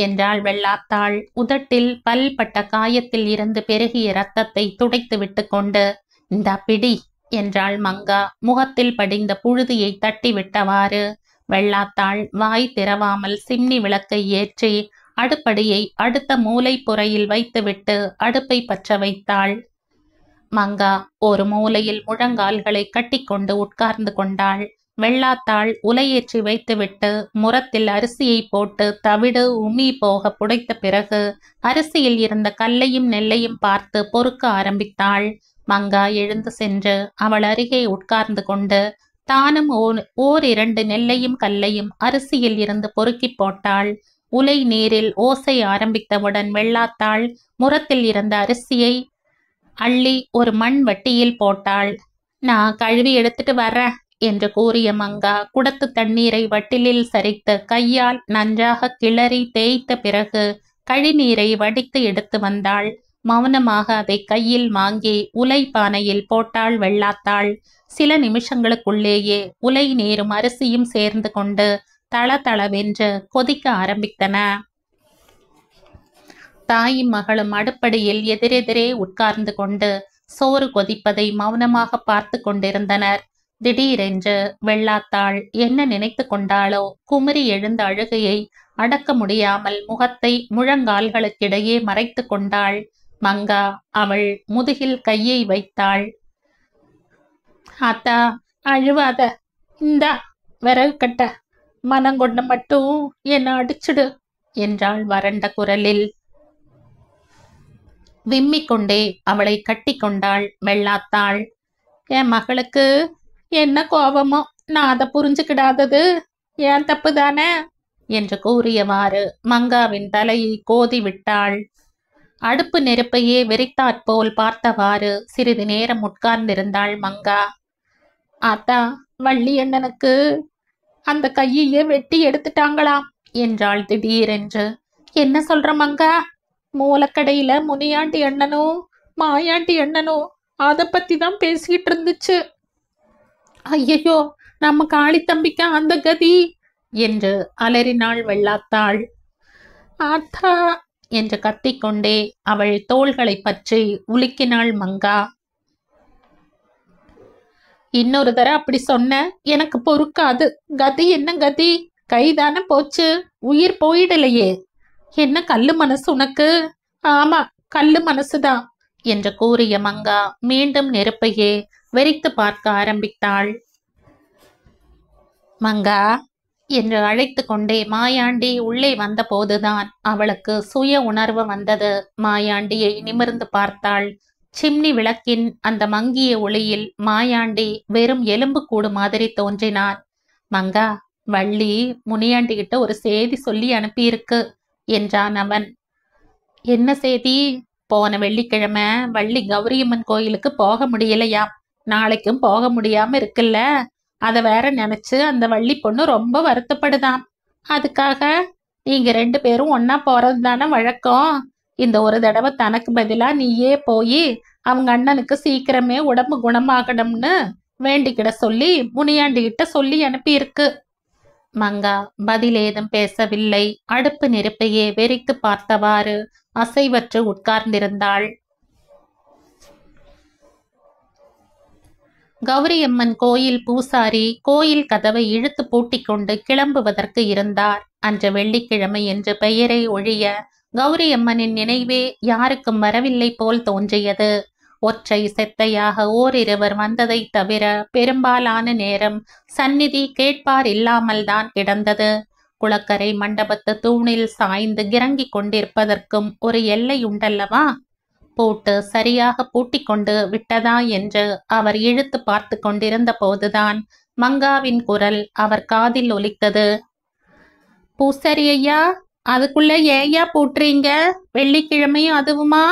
Speaker 1: என்றாள் வெள்ளாத்தாள் உதட்டில் பல்பட்ட காயத்தில் இருந்து பெருகிய இரத்தத்தை துடைத்து விட்டு கொண்டு. இந்த பிடி என்றாள் மங்கா முகத்தில் படிந்த புழுதியை தட்டி விட்டவாறு. வெள்ளாத்தாள் வாய் திறவாமல் சிம்னி விளக்கை ஏற்றி அடுப்படியை அடுத்த மூலை புறையில் வைத்துவிட்டு அடுப்பை பற்ற வைத்தாள். மங்கா ஒரு மூலையில் முழங்கால்களை கட்டிக்கொண்டு உட்கார்ந்து கொண்டாள். வெள்ளாத்தாள் உலையேற்றி வைத்துவிட்டு முரத்தில் அரிசியை போட்டு தவிடு உமி போக புடைத்த பிறகு அரிசியில் இருந்த கல்லையும் நெல்லையும் பார்த்து பொறுக்க ஆரம்பித்தாள். மங்கா எழுந்து சென்று அவள் அருகே உட்கார்ந்து கொண்டு தானும் ஓர் 2 நெல்லையும் கல்லையும் அரிசியில் இருந்து பொறுக்கி போட்டாள். உலை நீரில் ஓசை ஆரம்பித்தவுடன் வெள்ளாத்தாள் முரத்தில் இருந்த அரிசியை அள்ளி ஒரு மண் வட்டியில் போட்டாள். நான் கழுவி எடுத்துட்டு வர்றேன் என்று கூறிய மங்கா குடத்து தண்ணீரை வட்டிலில் சரித்து கையால் நன்றாக கிளறி தேய்த்த பிறகு கழிநீரை வடித்து எடுத்து வந்தாள். மௌனமாக அதை கையில் வாங்கி உலை பானையில் போட்டாள் வெள்ளாத்தாள். சில நிமிஷங்களுக்குள்ளேயே உலை நீரும் அரிசியும் சேர்ந்து கொண்டு தளதளவென்று கொதிக்க ஆரம்பித்தன. தாயும் மகளும் அடுப்படியில் எதிரெதிரே உட்கார்ந்து கொண்டு சோறு கொதிப்பதை மௌனமாக பார்த்து கொண்டிருந்தனர். திடீரென்று வெள்ளாத்தாள் என்ன நினைத்து கொண்டாளோ குமரி எழுந்த அழுகையை அடக்க முடியாமல் முகத்தை முழங்கால்களுக்கிடையே மறைத்து கொண்டாள். மங்கா அவள் முதுகில் கையை வைத்தாள். ஆத்தா, அழுவாத, இந்தா விறகு கட்ட, மனங்கொண்ட மட்டும் என்ன அடிச்சுடு என்றாள் வறண்ட குரலில். விம்மிக்கொண்டே அவளை கட்டி கொண்டாள் வெள்ளாத்தாள். என் மகளுக்கு என்ன கோபமோ, நான் அதை புரிஞ்சுக்கிடாதது ஏன் தப்பு தானே என்று கூறியவாறு மங்காவின் தலையை கோதி விட்டாள். அடுப்பு நெருப்பையே வெறித்தாற்போல் பார்த்தவாறு சிறிது நேரம் உட்கார்ந்திருந்தாள் மங்கா. ஆத்தா, வள்ளி அண்ணனுக்கு அந்த கையையே வெட்டி எடுத்துட்டாங்களாம் என்றாள் திடீரென்று. என்ன சொல்ற மங்கா? மூலக்கடையில முனியாண்டி அண்ணனும் மாயாண்டி அண்ணனும் அதை பத்தி தான் பேசிக்கிட்டு இருந்துச்சு. ஐயோ, நம்ம காளி தம்பிக்க அந்த கதி என்று அலறினாள் வெள்ளாத்தாள். ஆத்தா என்று கத்திக்கொண்டே அவள் தோள்களை பற்றி உலுக்கினாள் மங்கா. இன்னொரு தர அப்படி சொன்ன எனக்கு பொறுக்காது. கதி என்ன கதி? கைதானே போச்சு, உயிர் போயிடலையே. என்ன கல்லு மனசு உனக்கு? ஆமா, கல்லு மனசுதான் என்று கூறிய மங்கா மீண்டும் நெருப்பையே வெறித்து பார்க்க ஆரம்பித்தாள். மங்கா என்று அழைத்து கொண்டே மாயாண்டி உள்ளே வந்த போதுதான் அவளுக்கு சுய உணர்வு வந்தது. மாயாண்டியை நிமிர்ந்து பார்த்தாள். சிம்னி விளக்கின் அந்த மங்கிய ஒளியில் மாயாண்டி வெறும் எலும்பு கூடு மாதிரி தோன்றினான். மங்கா, வள்ளி முனியாண்டி கிட்ட ஒரு செய்தி சொல்லி அனுப்பியிருக்கு என்றான் அவன். என்ன செய்தி? போன வெள்ளிக்கிழமை வள்ளி கௌரியம்மன் கோயிலுக்கு போக முடியலையாம். நாளைக்கும் போக முடியாம இருக்குல்ல, அதை வேற நினைச்சு அந்த வள்ளி பொண்ணு ரொம்ப வருத்தப்படுதாம். அதுக்காக நீங்க 2 பேரும் ஒன்னா போறது தானே வழக்கம். இந்த ஒரு தடவை தனக்கு பதிலா நீயே போய் அவங்க அண்ணனுக்கு சீக்கிரமே உடம்பு குணமாகணும்னு வேண்டிக்கிட சொல்லி முனியாண்டி கிட்ட சொல்லி அனுப்பியிருக்கு. மங்கா பதில் ஏதும் பேசவில்லை. அடுப்பு நெருப்பையே வெறித்து பார்த்தவாறு அசைவற்று உட்கார்ந்திருந்தாள். கௌரியம்மன் கோயில் பூசாரி கோயில் கதவை இழுத்து பூட்டிக் கொண்டு கிளம்புவதற்கு இருந்தார். அன்று வெள்ளிக்கிழமை என்று பெயரை ஒழிய கௌரியம்மனின் நினைவே யாருக்கும் வரவில்லை போல் தோன்றியது. ஒற்றை செத்தையாக ஓரிருவர் வந்ததை தவிர பெரும்பாலான நேரம் சந்நிதி கேட்பார் இல்லாமல் தான் கிடந்தது. குளக்கரை மண்டபத்து தூணில் சாய்ந்து கிறங்கிக் கொண்டிருப்பதற்கும் ஒரு எல்லை உண்டல்லவா? பூட்டு சரியாக பூட்டிக்கொண்டு விட்டதா என்று அவர் இழுத்து பார்த்து கொண்டிருந்த போதுதான் மங்காவின் குரல் அவர் காதில் ஒலித்தது. பூசாரி ஐயா, அதுக்குள்ள ஏயா பூட்டுறீங்க? வெள்ளிக்கிழமையும் அதுவுமா?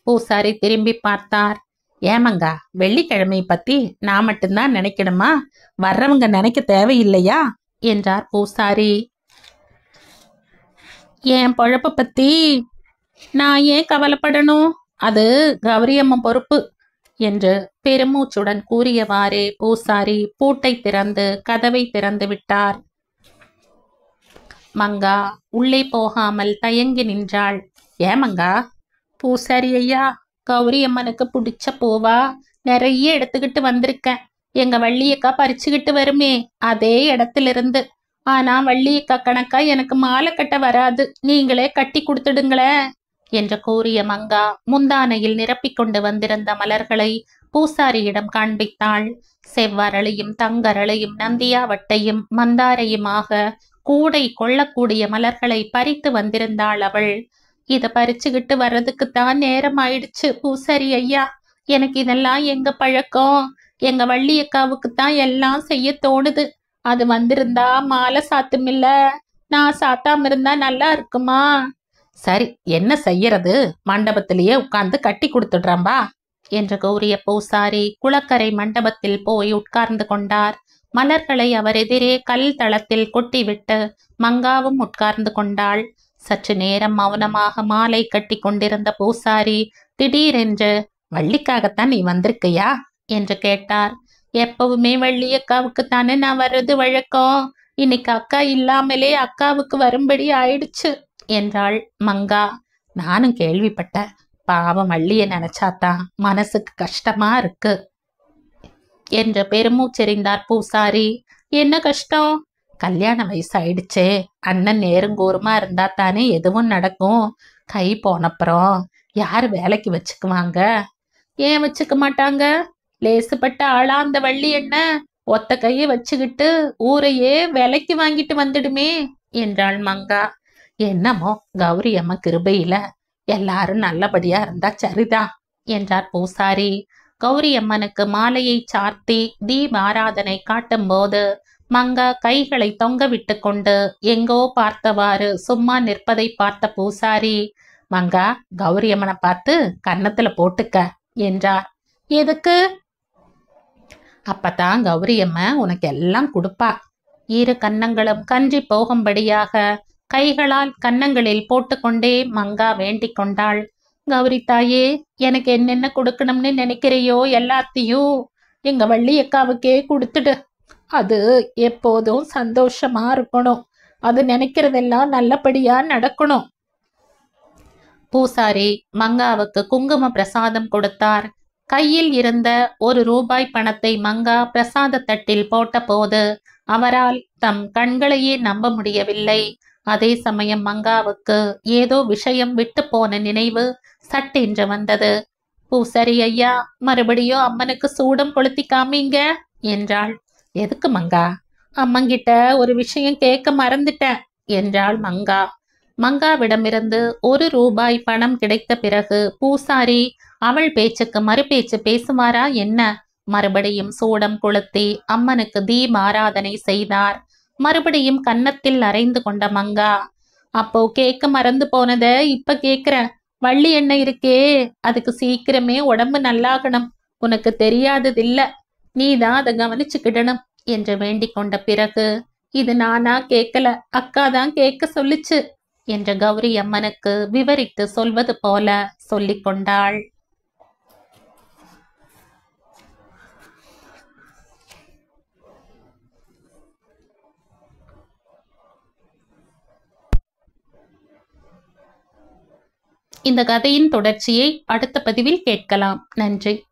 Speaker 1: பூசாரி திரும்பி பார்த்தார். ஏமங்கா, வெள்ளிக்கிழமை பத்தி நான் மட்டும்தான் நினைக்கணுமா? வர்றவங்க நினைக்க தேவையில்லையா என்றார் பூசாரி. என் பொழப்ப பத்தி நான் ஏன் கவலைப்படணும்? அது கௌரியம்மன் பொறுப்பு என்று பெருமூச்சுடன் கூறியவாறே பூசாரி பூட்டை திறந்து கதவை திறந்து விட்டார். மங்கா உள்ளே போகாமல் தயங்கி நின்றாள். ஏமங்கா? பூசாரி ஐயா, கௌரியம்மனுக்கு பிடிச்ச பூவா நிறைய எடுத்துக்கிட்டு வந்திருக்கேன். எங்க வள்ளியக்கா பறிச்சுக்கிட்டு வருமே அதே இடத்திலிருந்து. ஆனா வள்ளியக்கா கணக்கா எனக்கு மாலை கட்ட வராது, நீங்களே கட்டி கொடுத்துடுங்களே என்று கூறிய மங்கா முந்தானையில் நிரப்பிக் கொண்டு வந்திருந்த மலர்களை பூசாரியிடம் காண்பித்தாள். செவ்வரளையும் தங்கரளையும் நந்தியாவட்டையும் மந்தாரையுமாக கூடை கொள்ளக்கூடிய மலர்களை பறித்து வந்திருந்தாள் அவள். இத பறிச்சுக்கிட்டு வர்றதுக்குத்தான் நேரம் ஆயிடுச்சு பூசாரி ஐயா. எனக்கு இதெல்லாம் எங்க பழக்கம்? எங்க வள்ளியக்காவுக்குத்தான் எல்லாம் செய்ய தோணுது. அது வந்திருந்தா மாலை சாத்துமில்ல, நான் சாத்தாம இருந்தா நல்லா இருக்குமா? சரி, என்ன செய்யறது? மண்டபத்திலேயே உட்கார்ந்து கட்டி கொடுத்துடுறாம்பா என்று கூறிய பூசாரி குளக்கரை மண்டபத்தில் போய் உட்கார்ந்து கொண்டார். மலர்களை அவர் எதிரே கல் தளத்தில் கொட்டிவிட்டு மங்காவும் உட்கார்ந்து கொண்டாள். சற்று நேரம் மௌனமாக மாலை கட்டி கொண்டிருந்த பூசாரி திடீரென்று, வள்ளிக்காகத்தான் நீ வந்திருக்கையா என்று கேட்டார். எப்பவுமே வள்ளியக்காவுக்குத்தானே நான் வர்றது வழக்கம். இன்னைக்கு அக்கா இல்லாமலே அக்காவுக்கு வரும்படி ஆயிடுச்சு என்றாள் மங்கா. நானும் கேள்விப்பட்டேன். பாவம் வள்ளிய நினைச்சாதான் மனசுக்கு கஷ்டமா இருக்கு என்று பெருமூச்செறிந்தார் பூசாரி. என்ன கஷ்டம்? கல்யாண வயசு ஆயிடுச்சே. அண்ணன் நேருங்கூருமா இருந்தா தானே எதுவும் நடக்கும். கை போனப்புறம் யாரு வேலைக்கு வச்சுக்குவாங்க? ஏன் வச்சுக்க மாட்டாங்க? லேசுப்பட்ட ஆளா அந்த வள்ளி என்ன? ஒத்த கையை வச்சுக்கிட்டு ஊரையே விலைக்கு வாங்கிட்டு வந்துடுமே என்றாள் மங்கா. என்னமோ கௌரி அம்மா கிருபையில எல்லாரும் நல்லபடியா இருந்தா சரிதான் என்றார் பூசாரி. கௌரி அம்மனுக்கு மாலையை சார்த்தி தீபாராதனை காட்டும் போது மங்கா கைகளை தொங்க விட்டு கொண்டு எங்கோ பார்த்தவாறு சும்மா நிற்பதை பார்த்த பூசாரி, மங்கா, கௌரி அம்மனை பார்த்து கன்னத்துல போட்டுக்க என்றார். எதுக்கு? அப்பதான் கௌரி அம்மா உனக்கு எல்லாம் கொடுப்பா. இரு கன்னங்களும் கஞ்சி போகும்படியாக கைகளால் கன்னங்களில் போட்டுக்கொண்டே மங்கா வேண்டிக் கொண்டாள். கௌரி தாயே, எனக்கு என்னென்ன கொடுக்கணும்னு நினைக்கிறையோ எல்லாத்தையும் எங்க வள்ளியக்காவுக்கே கொடுத்துடு. அது எப்போதும் சந்தோஷமா இருக்கணும். அது நினைக்கிறதெல்லாம் நல்லபடியா நடக்கணும். பூசாரி மங்காவுக்கு குங்கும பிரசாதம் கொடுத்தார். கையில் இருந்த ₹1 பணத்தை மங்கா பிரசாத தட்டில் போட்ட போது அவரால் தம் கண்களையே நம்ப முடியவில்லை. அதே சமயம் மங்காவுக்கு ஏதோ விஷயம் விட்டு போன நினைவு சட்டென்று வந்தது. பூசாரி ஐயா, மறுபடியும் அம்மனுக்கு சூடம் கொளுத்தி காமிங்க என்றாள். எதுக்கு மங்கா? அம்மங்கிட்ட ஒரு விஷயம் கேட்க மறந்துட்டேன் என்றாள் மங்கா. மங்காவிடமிருந்து ₹1 பணம் கிடைத்த பிறகு பூசாரி அவள் பேச்சுக்கு மறுபேச்சு பேசுவாரா என்ன? மறுபடியும் சூடம் கொளுத்தி அம்மனுக்கு தீபாராதனை செய்தார். மறுபடியும் கன்னத்தில் அரைந்து கொண்ட மங்கா, அப்போ கேட்க மறந்து போனத இப்ப கேக்குற. வள்ளி எண்ணெய் இருக்கே, அதுக்கு சீக்கிரமே உடம்பு நல்லாகணும். உனக்கு தெரியாததில்ல, நீதான் அதை கவனிச்சுக்கிடணும் என்று வேண்டிக் கொண்ட பிறகு, இது நானா கேட்கல, அக்காதான் கேட்க சொல்லுச்சு என்று கௌரி அம்மனுக்கு விவரித்து சொல்வது போல சொல்லிக் கொண்டாள். இந்த கதையின் தொடர்ச்சியை அடுத்த பதிவில் கேட்கலாம். நன்றி.